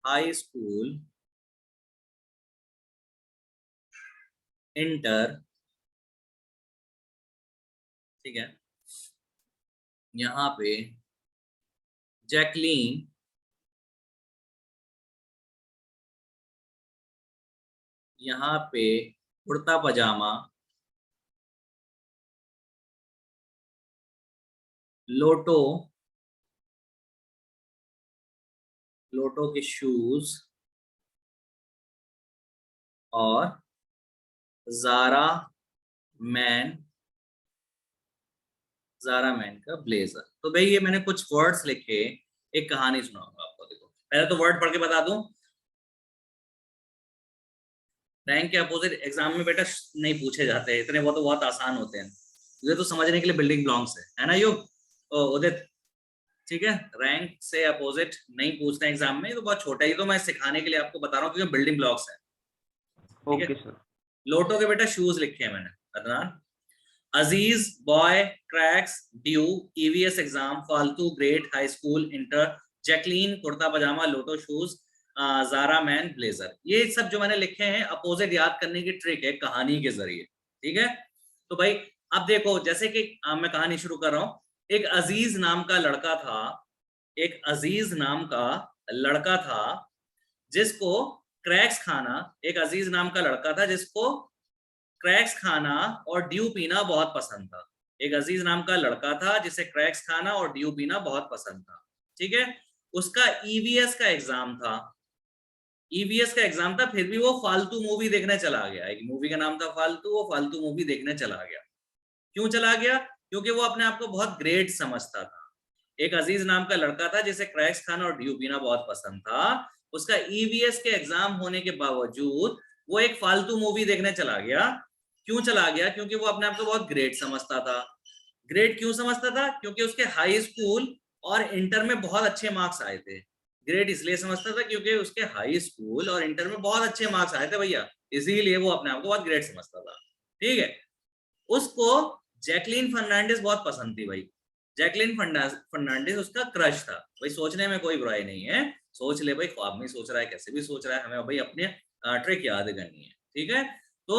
हाई स्कूल इंटर, ठीक है। यहाँ पे जैकलीन यहाँ पे कुर्ता पजामा, लोटो के शूज और जारा मैन का ब्लेजर। तो भाई ये मैंने कुछ वर्ड्स लिखे, एक कहानी सुनाऊंगा आपको। देखो पहले तो वर्ड पढ़ के बता दूं, रैंक के अपोजिट एग्जाम में बेटा नहीं पूछे जाते हैं इतने, वो तो बहुत आसान होते हैं, मुझे तो समझने के लिए बिल्डिंग ब्लॉक्स है ना युग उदित, ठीक है। रैंक से अपोजिट नहीं पूछते एग्जाम में, तो बहुत छोटा ही, तो मैं सिखाने के लिए आपको बता रहा हूँ क्योंकि बिल्डिंग ब्लॉक्स है, ठीक है सर। लोटो के बेटा शूज लिखे हैं मैंने, Adnan. Aziz boy cracks due EVS exam फालतू grade high school inter, Jacqueline kurta pyjama Lotto shoes, Zara man blazer. ये सब जो मैंने लिखे हैं अपोजिट याद करने की ट्रिक है कहानी के जरिए, ठीक है। तो भाई अब देखो, जैसे कि मैं कहानी शुरू कर रहा हूं। एक अजीज नाम का लड़का था, एक अजीज नाम का लड़का था जिसको क्रैक्स खाना, एक अजीज नाम का लड़का था जिसको क्रैक्स खाना और ड्यू पीना बहुत पसंद था। एक अजीज नाम का लड़का था जिसे क्रैक्स खाना और ड्यू पीना बहुत पसंद था, ठीक है। उसका EVS का एग्जाम था, EVS का एग्जाम था, फिर भी वो फालतू मूवी देखने चला गया। एक मूवी का नाम था फालतू, वो फालतू मूवी देखने चला गया। क्यों चला गया? क्योंकि वो अपने आप को बहुत ग्रेट समझता था। एक अजीज नाम का लड़का था जिसे क्रैक्स खाना और ड्यू पीना बहुत पसंद था, उसका EVS के एग्जाम होने के बावजूद वो एक फालतू मूवी देखने चला गया। क्यों चला गया? क्योंकि वो अपने आप को बहुत ग्रेट समझता था। ग्रेट क्यों समझता था? क्योंकि उसके हाई स्कूल और इंटर में बहुत अच्छे मार्क्स आए थे। ग्रेट इसलिए समझता था क्योंकि उसके हाई स्कूल और इंटर में बहुत अच्छे मार्क्स आए थे भैया, इसीलिए वो अपने आप को बहुत ग्रेट समझता था, ठीक है। उसको जैकलीन फर्नांडिस बहुत पसंद थी भाई, जैकलीन फर्नांडिस उसका क्रश था। भाई सोचने में कोई बुराई नहीं है, सोच ले भाई, ख्वाब में सोच रहा है, कैसे भी सोच रहा है, हमें भाई अपने ट्रिक याद करनी है, ठीक है। तो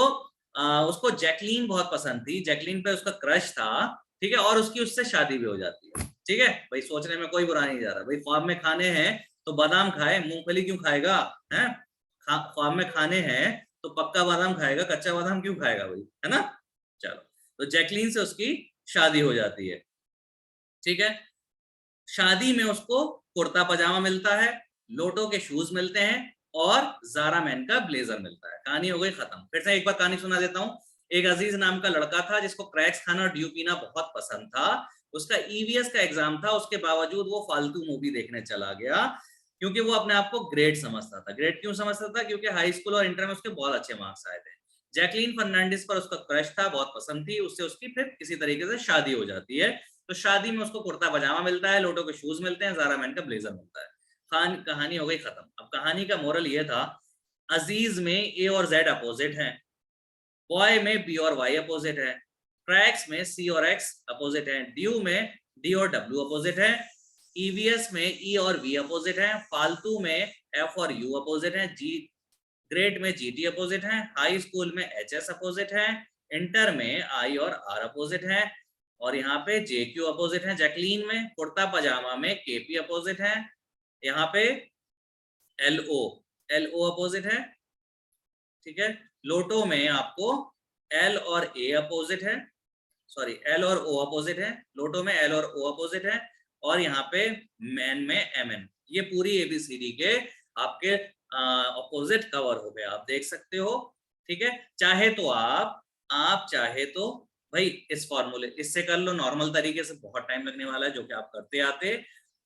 उसको जैकलीन बहुत पसंद थी, जैकलीन पे उसका क्रश था, ठीक है, और उसकी उससे शादी भी हो जाती है, ठीक है। भाई सोचने में कोई बुरा नहीं जा रहा, भाई ख्वाब में खाने हैं तो बादाम खाए, मूंगफली क्यों खाएगा, है। ख्वाब में खाने हैं तो पक्का बादाम खाएगा, कच्चा बादाम क्यों खाएगा भाई, है ना। चलो, तो जैकलीन से उसकी शादी हो जाती है, ठीक है। शादी में उसको कुर्ता पजामा मिलता है, लोटो के शूज मिलते हैं और जारा मैन का ब्लेजर मिलता है। कहानी हो गई खत्म। फिर से एक बार कहानी सुना देता हूँ। एक अजीज नाम का लड़का था जिसको क्रैक्स खाना और ड्यू पीना बहुत पसंद था। उसका EVS का एग्जाम था, उसके बावजूद वो फालतू मूवी देखने चला गया क्योंकि वो अपने आप को ग्रेट समझता था। ग्रेट क्यों समझता था? क्योंकि हाई स्कूल और इंटर में उसके बहुत अच्छे मार्क्स आए थे। जैकलीन फर्नांडिस पर उसका क्रश था, बहुत पसंद थी, उससे उसकी फिर किसी तरीके से शादी हो जाती है। तो शादी में उसको कुर्ता पजामा मिलता है, लोटो के शूज मिलते हैं, जारा मैन का ब्लेजर मिलता है। कहानी हो गई खत्म। अब कहानी का मोरल ये था अजीज में ए और जेड अपोजिट हैं, बॉय में बी और वाई अपोजिट है, क्रैक्स में सी और एक्स अपोजिट है, ड्यू में डी और डब्ल्यू अपोजिट है, ईवीएस में ई और वी अपोजिट है, फालतू में एफ और यू अपोजिट है, जी ग्रेड में जीटी अपोजिट है, हाई स्कूल में एचएस अपोजिट है, इंटर में आई और आर अपोजिट है, और यहाँ पे जेक्यू अपोजिट है, जैकलीन में कुर्ता पजामा में केपी अपोजिट है, यहाँ पे एलओ अपोजिट है, ठीक है। लोटो में आपको एल और ए अपोजिट है, सॉरी एल और ओ अपोजिट है, लोटो में एल और ओ अपोजिट है, और यहाँ पे मैन में एमएन। ये पूरी एबीसीडी के आपके अपोजिट कवर हो गए, आप देख सकते हो, ठीक है। चाहे तो आप चाहे तो भाई इस फॉर्मूले इससे कर लो, नॉर्मल तरीके से बहुत टाइम लगने वाला है जो कि आप करते आते।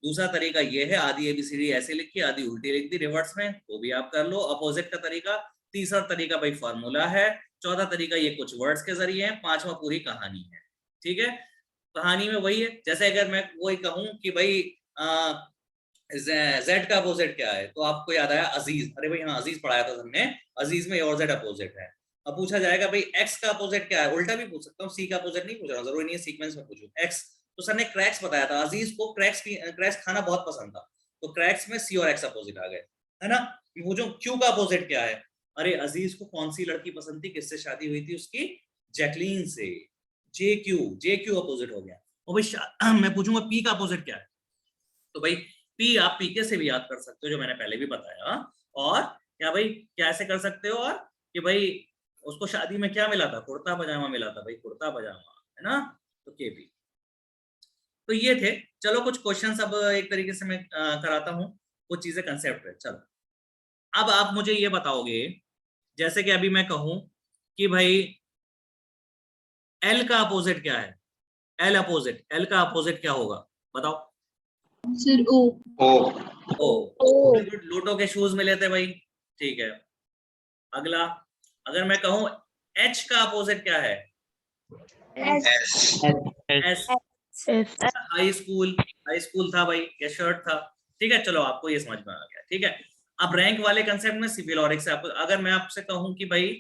दूसरा तरीका ये है, आधी एबीसीडी ऐसे लिखी आधी उल्टी लिख दी रिवर्स में, वो भी आप कर लो, अपोजिट का तरीका। तीसरा तरीका भाई फॉर्मूला है, चौथा तरीका ये कुछ वर्ड्स के जरिए है, पांचवा पूरी कहानी है, ठीक है। कहानी में वही है, जैसे अगर मैं वही कहूं कि भाई जेड का अपोजिट क्या है, तो आपको याद आया अजीज, अरे भाई हाँ अजीज पढ़ाया था हमने, अजीज में ए और जेड अपोजिट है। अब पूछा जाएगा भाई एक्स का अपोजिट क्या है, उल्टा भी पूछ सकता हूँ, सी का अपोजिट नहीं पूछ रहा, जरूरी नहीं है सीक्वेंस में पूछूं। एक्स, तो सर ने क्रैक्स बताया था, अजीज को क्रैक्स खाना बहुत पसंद था, तो क्रैक्स में सी और एक्स अपोजिट आ गए, है ना। पूछो क्यू का अपोजिट क्या है, अरे अजीज को कौन सी लड़की पसंद थी, किससे शादी हुई थी उसकी, जैकलीन से, जेक्यू अपोजिट हो गया। और भाई मैं पूछूंगा पी का अपोजिट क्या है, तो भाई पी आप पीके से भी याद कर सकते हो, जो मैंने पहले भी बताया। और क्या भाई कैसे कर सकते हो, और कि भाई उसको शादी में क्या मिला था, कुर्ता पजामा मिला था, भाई कुर्ता पजामा, है ना, तो केपी। तो ये थे, चलो कुछ क्वेश्चंस अब एक तरीके से मैं कराता हूँ, कुछ चीजें कंसेप्ट है। चलो अब आप मुझे ये बताओगे, जैसे कि अभी मैं कहूं कि भाई एल का अपोजिट क्या है, एल का अपोजिट क्या होगा, बताओ। सर ओ। ओ लूटो के शूज मिले थे भाई, ठीक है। अगला, अगर मैं कहूं एच का अपोजिट क्या है, एस, हाई स्कूल था भाई, ये शर्ट था, ठीक है। चलो आपको ये समझ में आ गया, ठीक है। अब रैंक वाले कंसेप्ट में सिविल और से आपको, अगर मैं आपसे कहूं कि भाई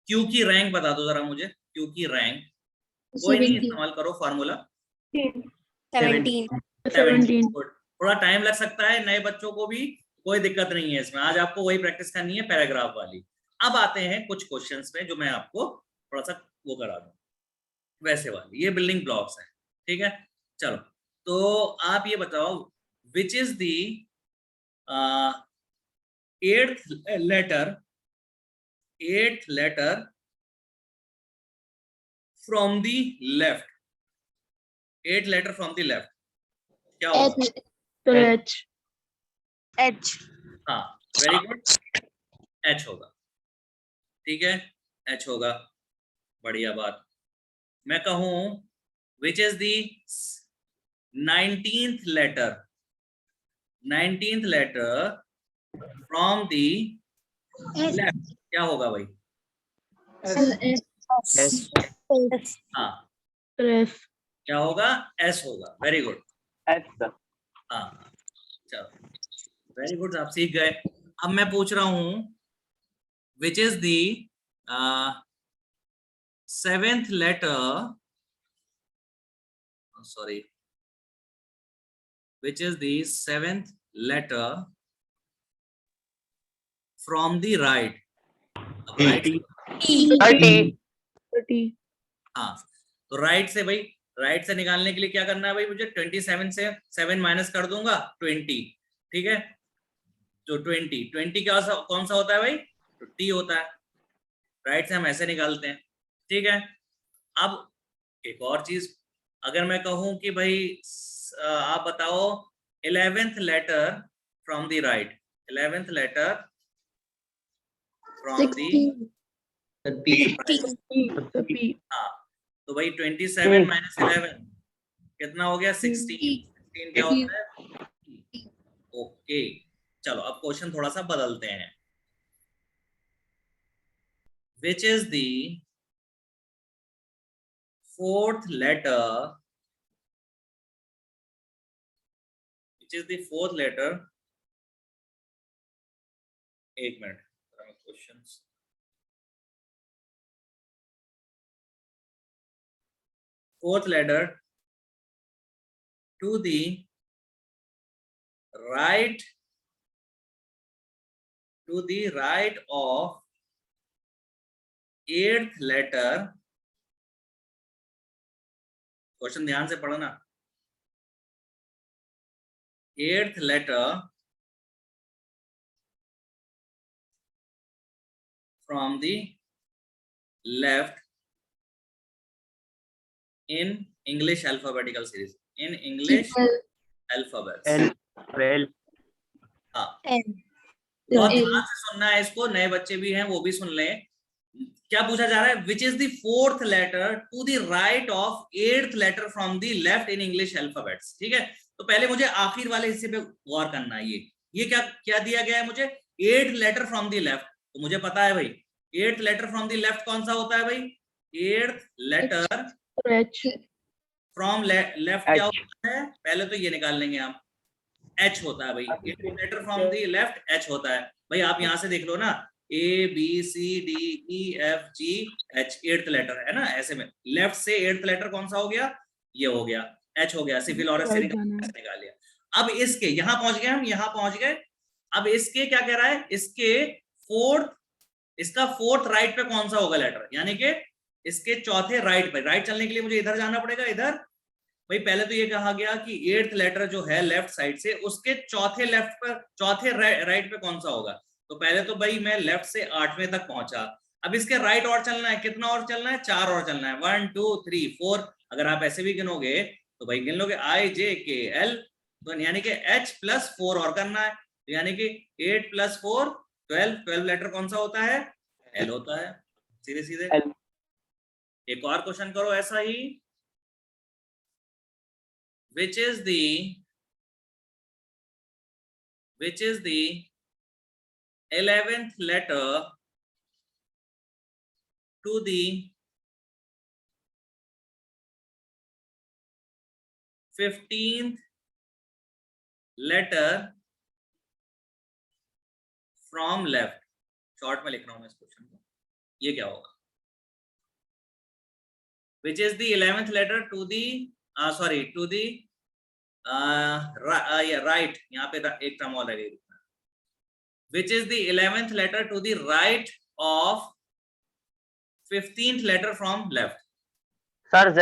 क्यू की रैंक बता दो जरा मुझे, क्यू की रैंक, कोई नहीं इस्तेमाल करो फॉर्मूला, 17। थोड़ा टाइम लग सकता है नए बच्चों को भी, कोई दिक्कत नहीं है इसमें, आज आपको वही प्रैक्टिस करनी है पैराग्राफ वाली। अब आते हैं कुछ क्वेश्चंस में जो मैं आपको थोड़ा सा वो करा दूं, वैसे वाली, ये बिल्डिंग ब्लॉक्स हैं, ठीक है। चलो तो आप ये बताओ, विच is the 8th letter from the left, 8th letter from the left क्या होगा, एच। हाँ वेरी गुड, एच होगा, ठीक है, एच होगा, बढ़िया बात। मैं कहूं विच is the 19th letter from the left, क्या होगा भाई, हाँ क्या होगा, एस होगा, वेरी गुड, हाँ चलो वेरी गुड, आप सीख गए। अब मैं पूछ रहा हूं विच is the 7th letter, sorry, which is the 7th letter from the right, हाँ तो राइट से भाई, राइट से निकालने के लिए क्या करना है भाई, मुझे 27 से 7 माइनस कर दूंगा 20, ठीक है। तो 20 क्या कौन सा होता है भाई, तो टी होता है, राइट से हम ऐसे निकालते हैं, ठीक है। अब एक और चीज, अगर मैं कहूं कि भाई आप बताओ 11th letter from the right, 11th letter from the हाँ, तो भाई 27 माइनस 11 कितना हो गया, 16 क्या होता है, ओके। चलो अब क्वेश्चन थोड़ा सा बदलते हैं, विच is the 4th letter, which is the 4th letter एक minute, questions fourth letter to the right of eighth letter, question ध्यान से पढ़ना, eighth letter from the left in English alphabetical series, in English alphabets. L. हाँ, N. बहुत L. ध्यान से सुनना है इसको, नए बच्चे भी हैं वो भी सुन लें। क्या पूछा जा रहा है? Which is the fourth letter to the right of eighth letter from the left in English alphabets. ठीक है, तो पहले मुझे आखिर वाले हिस्से पे गौर करना है। ये क्या क्या दिया गया है मुझे? Eighth letter from the left, तो मुझे पता है भाई eighth letter from the left कौन सा होता है भाई? एट्थ लेटर फ्रॉम लेफ्ट क्या होता है? पहले तो ये निकाल लेंगे हम, एच होता है भाई। Eighth letter from the left H होता है भाई। आप यहां से देख लो ना, A B C D E F G H, eighth letter है ना। ऐसे में लेफ्ट से एट्थ लेटर कौन सा हो गया? ये हो गया, एच हो गया। सिविल और ऐसे निकाल लिया। अब इसके यहां पहुंच गए हम, यहां पहुंच गए। अब इसके क्या कह रहा है? इसके फोर्थ, इसका फोर्थ राइट पे कौन सा होगा लेटर, यानी कि इसके चौथे राइट पे। राइट चलने के लिए मुझे इधर जाना पड़ेगा, इधर भाई। पहले तो ये कहा गया कि एट्थ लेटर जो है लेफ्ट साइड से, उसके चौथे लेफ्ट पर, चौथे राइट पे कौन सा होगा। तो पहले तो भाई मैं लेफ्ट से 8वें तक पहुंचा। अब इसके राइट और चलना है, कितना और चलना है? 4 और चलना है, 1 2 3 4। अगर आप ऐसे भी गिनोगे तो भाई गिन लोगे I J K L, तो यानी कि H + 4 और करना है, तो यानी कि 8 + 4 12। 12 लेटर कौन सा होता है? L होता है, सीधे सीधे। L. एक और क्वेश्चन करो ऐसा ही, which is the 11th letter to the 15th letter from left। Short में लिख रहा हूं मैं इस क्वेश्चन को, ये क्या होगा? which is the 11th letter to the to the right, यहाँ पे एक टर्म और लगेगी, which is the 11th letter to the right of 15th letter from left। Sir, Z.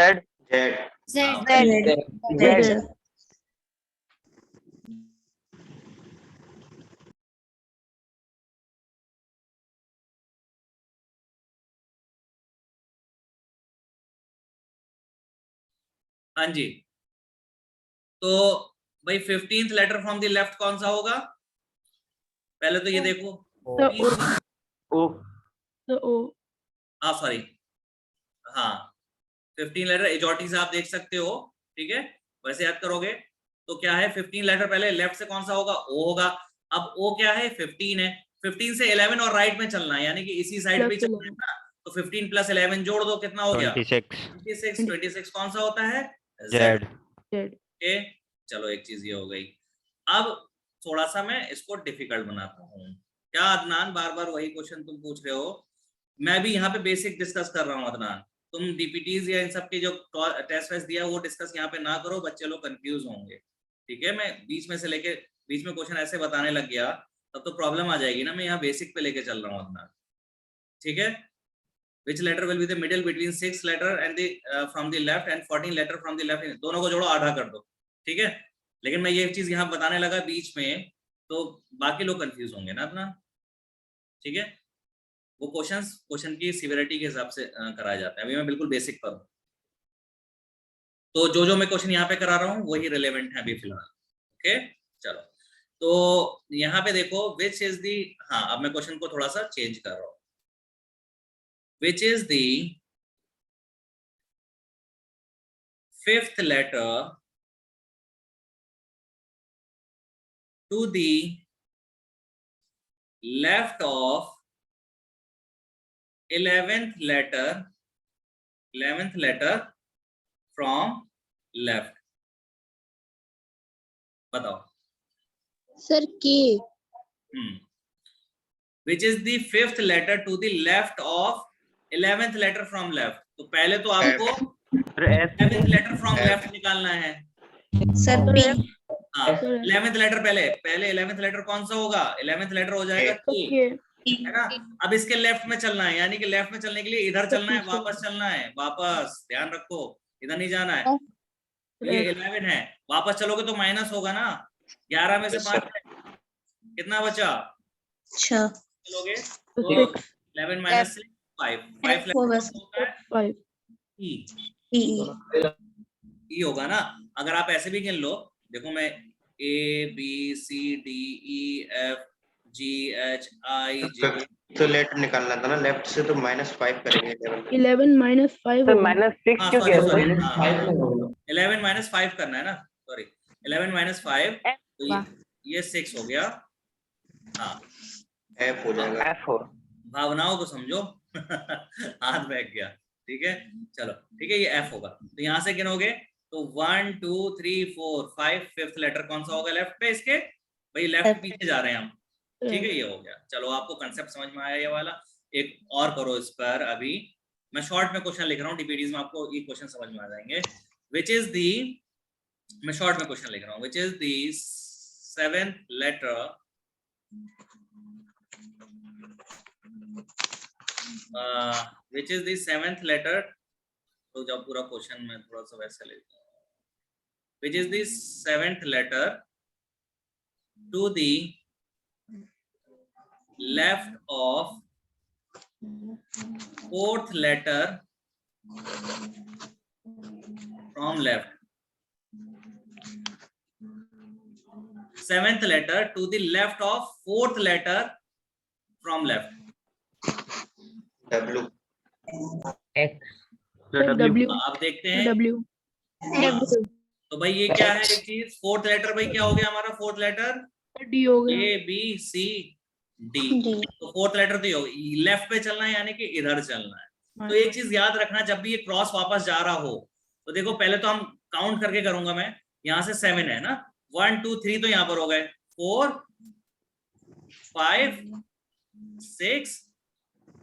Z. हाँ जी, तो भाई 15th letter from the left कौन सा होगा? पहले तो ये देखो, O. सॉरी, हाँ 15 लेटर एजॉटी से आप देख सकते हो। ठीक है, वैसे याद करोगे तो क्या है? 15 लेटर पहले लेफ्ट से कौन सा होगा? O होगा। अब O क्या है? 15 है। 15 से 11 और राइट में चलना है, यानी कि इसी साइड पे चलना है ना। तो 15 + 11 जोड़ दो, कितना हो गया? 26। 26 कौन सा होता है? Z। ओके, चलो एक चीज ये हो गई। अब थोड़ा सा मैं इसको डिफिकल्ट बनाता हूँ। क्या अदनान, बार बार वही क्वेश्चन तुम पूछ रहे हो? मैं भी यहाँ पे बेसिक डिस्कस कर रहा हूँ अदनान। तुम डीपीटीज या इन सब के जो टेस्ट वेस्ट दिया वो डिस्कस यहाँ पे ना करो, बच्चे लोग कंफ्यूज होंगे। ठीक है, मैं बीच में से लेके बीच में क्वेश्चन ऐसे बताने लग गया तब तो प्रॉब्लम आ जाएगी ना। मैं यहाँ बेसिक पे लेके चल रहा हूँ अदनान। ठीक है, which letter will be the middle between 6 letter and the from the left and 14 letter from the left, दोनों को जोड़ो, आधा कर दो। ठीक है, लेकिन मैं ये चीज यहाँ बताने लगा बीच में तो बाकी लोग कंफ्यूज होंगे ना अपना। ठीक है, वो क्वेश्चन की सिवियरिटी के हिसाब से कराया जाता है। अभी मैं बिल्कुल बेसिक पर हूँ, तो जो मैं क्वेश्चन यहाँ पे करा रहा हूँ वही रिलेवेंट है अभी फिलहाल। ओके, चलो तो यहाँ पे देखो विच इज दी, हाँ अब मैं क्वेश्चन को थोड़ा सा चेंज कर रहा हूँ। Which is the 5th letter to the left of 11th letter from left। बताओ। Sir, K. Which is the fifth letter to the left of 11th letter from left. तो पहले तो आपको 11th लेटर फ्रॉम लेफ्ट निकालना है। Sir P. हाँ 11th letter पहले 11th letter कौन सा होगा? 11th लेटर हो जाएगा के, है ना। अब इसके लेफ्ट में चलना है, यानी कि लेफ्ट में चलने के लिए इधर चलना है, वापस चलना है, वापस, ध्यान रखो इधर नहीं जाना है। ये 11 है, वापस चलोगे तो माइनस होगा ना। 11 में से 5 कितना बचा? 6 चलोगे तो 11 माइनस 5 होता है ई होगा ना। अगर आप ऐसे भी गिन लो, देखो मैं ABCDEF GHI तो लेटर निकालना था ना लेफ्ट से, तो -5 करेंगे। 11 -5 सर -6 क्यों किया? 11 -5 करना है ना, सॉरी 11 -5, तो ये 6 हो गया। हाँ F हो जाएगा। F हो। भावनाओं को समझो हाथ बैठ गया, ठीक है। चलो ठीक है, ये F होगा। तो यहां से गिनोगे तो 1 2 3 4 5, फिफ्थ लेटर कौन सा होगा लेफ्ट पे इसके? भाई लेफ्ट पीछे जा रहे हैं हम, ठीक है। ये हो गया। चलो आपको कंसेप्ट समझ में आया ये वाला। एक और करो इस पर। अभी मैं शॉर्ट में क्वेश्चन लिख रहा हूँ, डीपीडीज में आपको ये क्वेश्चन समझ में आ जाएंगे। विच इज दी, मैं शॉर्ट में क्वेश्चन लिख रहा हूँ, which is the 7th letter which is the 7th letter, तो जब पूरा क्वेश्चन में थोड़ा सा वैसे लेता हूँ, which is the 7th letter to the left of 4th letter from left। 7th letter to the left of 4th letter from left। W आप देखते हैं W। तो भाई ये क्या है एक चीज? 4th लेटर भाई क्या हो गया हमारा? 4th लेटर D हो गया। ABCD। तो 4th लेटर तो लेफ्ट पे चलना है, यानी कि इधर चलना है। तो एक चीज याद रखना, जब भी ये क्रॉस वापस जा रहा हो तो देखो पहले तो हम काउंट करके करूंगा मैं। यहाँ से 7 है ना, 1 2 3 तो यहाँ पर हो गए, 4 5 6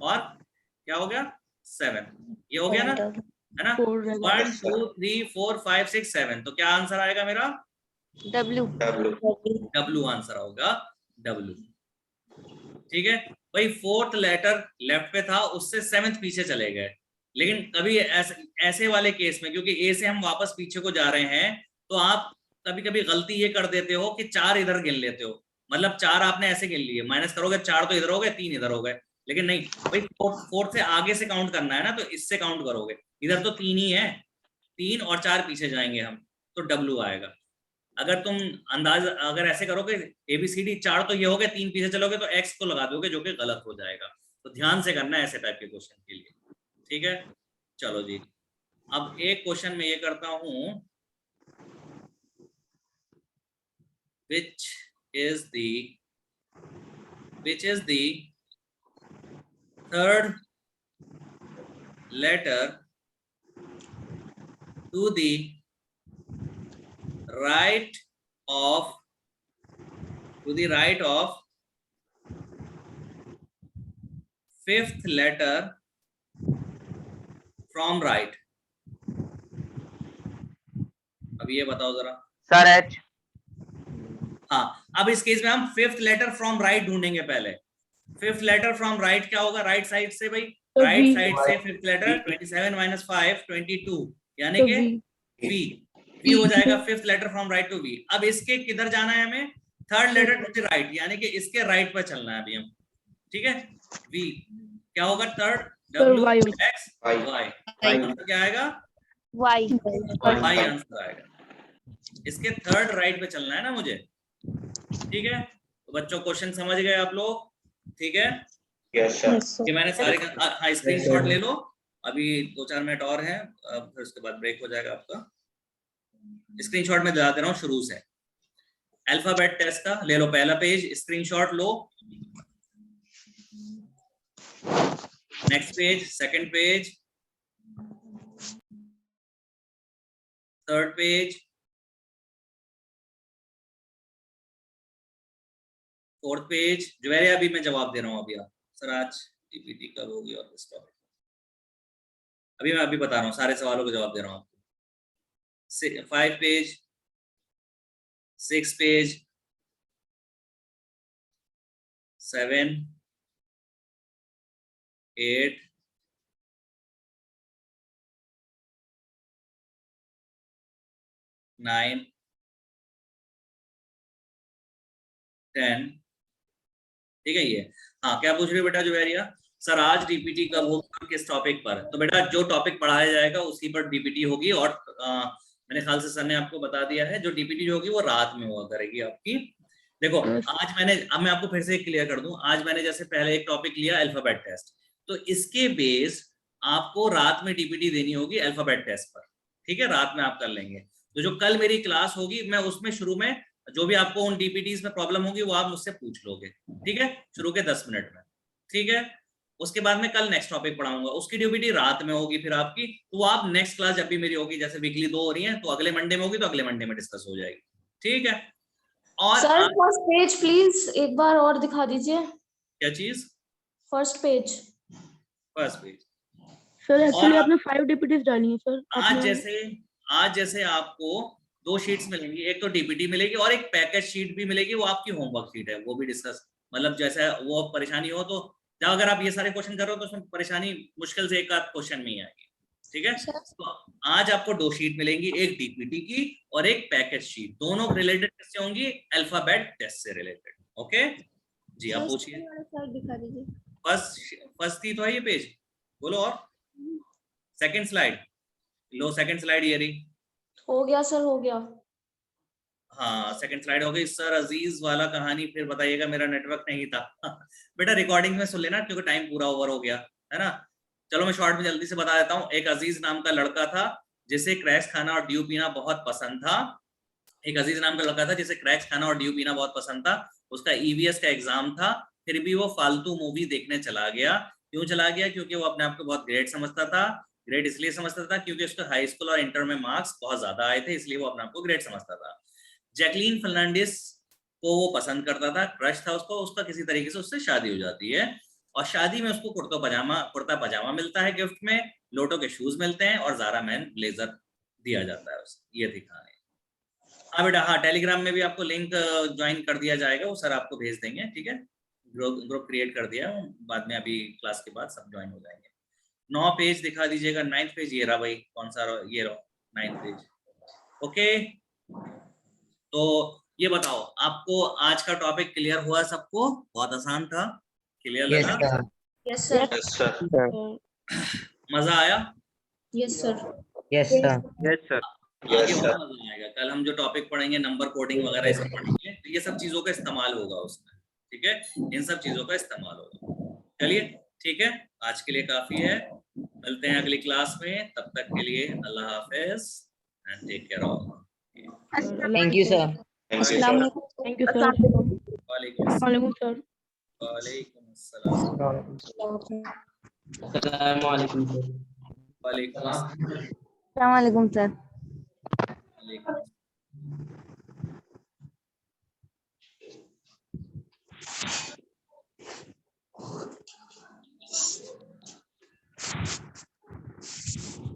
और क्या हो गया? 7। ये हो गया ना, है ना। 1 2 3 4 5 6 7। तो क्या आंसर आएगा मेरा? W आंसर होगा, W। ठीक है भाई, 4th लेटर लेफ्ट पे था, उससे 7th पीछे चले गए। लेकिन कभी ऐसे वाले केस में, क्योंकि A से हम वापस पीछे को जा रहे हैं, तो आप कभी कभी गलती ये कर देते हो कि 4 इधर गिन लेते हो। मतलब 4 आपने ऐसे गिन लिए, माइनस करोगे 4 तो इधर हो गए, 3 इधर हो गए। लेकिन नहीं भाई, 4th से आगे से काउंट करना है ना, तो इससे काउंट करोगे। इधर तो 3 ही है, 3 और 4 पीछे जाएंगे हम, तो W आएगा। अगर तुम अंदाज अगर ऐसे करोगे ABCD 4 तो ये हो गए, 3 पीछे चलोगे तो X को लगा दोगे, जो कि गलत हो जाएगा। तो ध्यान से करना है ऐसे टाइप के क्वेश्चन के लिए, ठीक है। चलो जी, अब एक क्वेश्चन में ये करता हूं, which is the third letter to the right of 5th letter from right। अब ये बताओ जरा सर H। हाँ, अब इस केस में हम 5th लेटर फ्रॉम राइट ढूंढेंगे। पहले 5th लेटर फ्रॉम राइट क्या होगा? राइट साइड से भाई, राइट साइड से 5th लेटर 27 - 5 22, यानी कि V हो जाएगा। 5th letter from right to V। अब इसके किधर जाना है हमें? 3rd letter to the right, यानी कि इसके राइट पर चलना है अभी हम, ठीक है। V क्या होगा? 3rd W X Y। Answer क्या आएगा? Y आंसर आएगा। इसके 3rd राइट पे चलना है ना मुझे, ठीक है। तो बच्चों क्वेश्चन समझ गए आप लोग? ठीक है, यस सर। कि मैंने सारे हाँ स्क्रीनशॉट ले लो। अभी 2-4 मिनट और हैं, फिर उसके बाद ब्रेक हो जाएगा आपका। स्क्रीनशॉट में दिला दे रहा हूँ शुरू से। अल्फाबेट टेस्ट का ले लो, पहला पेज स्क्रीनशॉट लो, next page, second page, third page, 4th page Juveria, अभी मैं जवाब दे रहा हूँ। अभी आप सर आज डीपीटी कब होगी और किस टॉपिक, अभी मैं अभी बता रहा हूँ, सारे सवालों का जवाब दे रहा हूँ आपको। 5 पेज, 6 पेज, 7, 8, 9, 10, ठीक है ये। हाँ, क्या पूछ रहे हो बेटा जुवेरिया? सर आज डीपीटी कब होगा, किस टॉपिक पर? तो बेटा जो टॉपिक पढ़ाया जाएगा उसी पर डीपीटी होगी, और मैंने ख्याल से सर ने आपको बता दिया है, जो डीपीटी होगी वो रात में हुआ करेगी आपकी। देखो आज अब मैं आपको फिर से क्लियर कर दूं, आज मैंने जैसे पहले एक टॉपिक लिया अल्फाबेट टेस्ट, तो इसके बेस आपको रात में डीपीटी देनी होगी अल्फाबेट टेस्ट पर, ठीक है, रात में आप कर लेंगे। तो जो कल मेरी क्लास होगी मैं उसमें शुरू में जो भी आपको उन डीपीटीज में प्रॉब्लम होगी वो आप मुझसे पूछ लोगे, ठीक है, शुरू के 10 मिनट में, ठीक है। उसके बाद में कल नेक्स्ट टॉपिक पढ़ाऊंगा, उसकी डीपीटी रात में होगी फिर आपकी, तो आप नेक्स्ट क्लास जब भी मेरी होगी, जैसे वीकली 2 हो रही है, तो अगले मंडे में होगी तो अगले मंडे में डिस्कस हो जाएगी, ठीक है। और सर फर्स्ट पेज प्लीज एक बार और दिखा दीजिए। क्या चीज? First page. First page sir actually आपने 5 डीपीटीज डाली है सर। आज जैसे आपको 2 शीट्स मिलेंगी, एक तो डीपीटी मिलेगी और एक पैकेज शीट भी मिलेगी, वो आपकी होमवर्क शीट है, वो भी डिस्कस, मतलब जैसे वो परेशानी हो तो अगर आप ये सारे क्वेश्चन कर रहे हो तो उसमें परेशानी मुश्किल से एक आध क्वेश्चन में ही आएगी, ठीक है। तो आज आपको 2 शीट मिलेंगी, एक डीपीटी की और एक पैकेज शीट, दोनों रिलेटेड किससे होंगी? अल्फाबेट टेस्ट से रिलेटेड, ओके जी। आप पूछिए। दिखा दीजिए। फर्स्ट थी तो है ये पेज, बोलो। और सेकंड स्लाइड लो, सेकंड स्लाइड ये रही। हो गया सर, हो गया। हाँ सेकंड स्लाइड हो गई। सर अजीज वाला कहानी फिर बताइएगा, मेरा नेटवर्क नहीं था बेटा रिकॉर्डिंग में सुन लेना क्योंकि टाइम पूरा ओवर हो गया है ना। चलो मैं शॉर्ट में जल्दी से बता देता हूँ। एक अजीज नाम का लड़का था जिसे क्रैक्स खाना और ड्यू पीना बहुत पसंद था। एक अजीज नाम का लड़का था जिसे क्रैक्स खाना और ड्यू पीना बहुत पसंद था। उसका ईवीएस का एग्जाम था, फिर भी वो फालतू मूवी देखने चला गया। क्यों चला गया? क्योंकि वो अपने आप को बहुत ग्रेट समझता था। ग्रेट इसलिए समझता था क्योंकि उसके हाई स्कूल और इंटर में मार्क्स बहुत ज्यादा आए थे, इसलिए वो अपने आप को ग्रेट समझता था। जैकलीन फर्नांडिस को वो पसंद करता था, क्रश था उसको, उसका किसी तरीके से उससे शादी हो जाती है और शादी में उसको कुर्ता पजामा मिलता है गिफ्ट में, लोटो के शूज मिलते हैं और ज़ारा मैन ब्लेजर दिया जाता है उसे। ये थी कहानी। हाँ बेटा, हाँ टेलीग्राम में भी आपको लिंक ज्वाइन कर दिया जाएगा, वो सर आपको भेज देंगे, ठीक है। ग्रुप क्रिएट कर दिया, बाद में अभी क्लास के बाद सब ज्वाइन हो जाएंगे। 9 पेज दिखा दीजिएगा। 9th पेज ये रहा भाई, कौन सा रहा? ये रहा 9th पेज, ओके। तो ये बताओ आपको आज का टॉपिक क्लियर हुआ सबको? बहुत आसान था, क्लियर लगा? Yes sir. मजा आया? Yes sir. Yes sir. Yes sir. आगे और मजा आएगा। कल हम जो टॉपिक पढ़ेंगे नंबर कोडिंग वगैरह सब पढ़ेंगे, तो ये सब चीजों का इस्तेमाल होगा उसमें, ठीक है। इन सब चीजों का इस्तेमाल होगा। चलिए ठीक है, आज के लिए काफी है। मिलते हैं अगली क्लास में, तब तक के लिए अल्लाह हाफिज and take care all. Thank you sir. Thank you sir. वालेकुम सर। वालेकुम अस्सलाम। अस्सलाम वालेकुम सर। वालेकुम अस्सलाम। अस्सलाम वालेकुम सर। वालेकुम।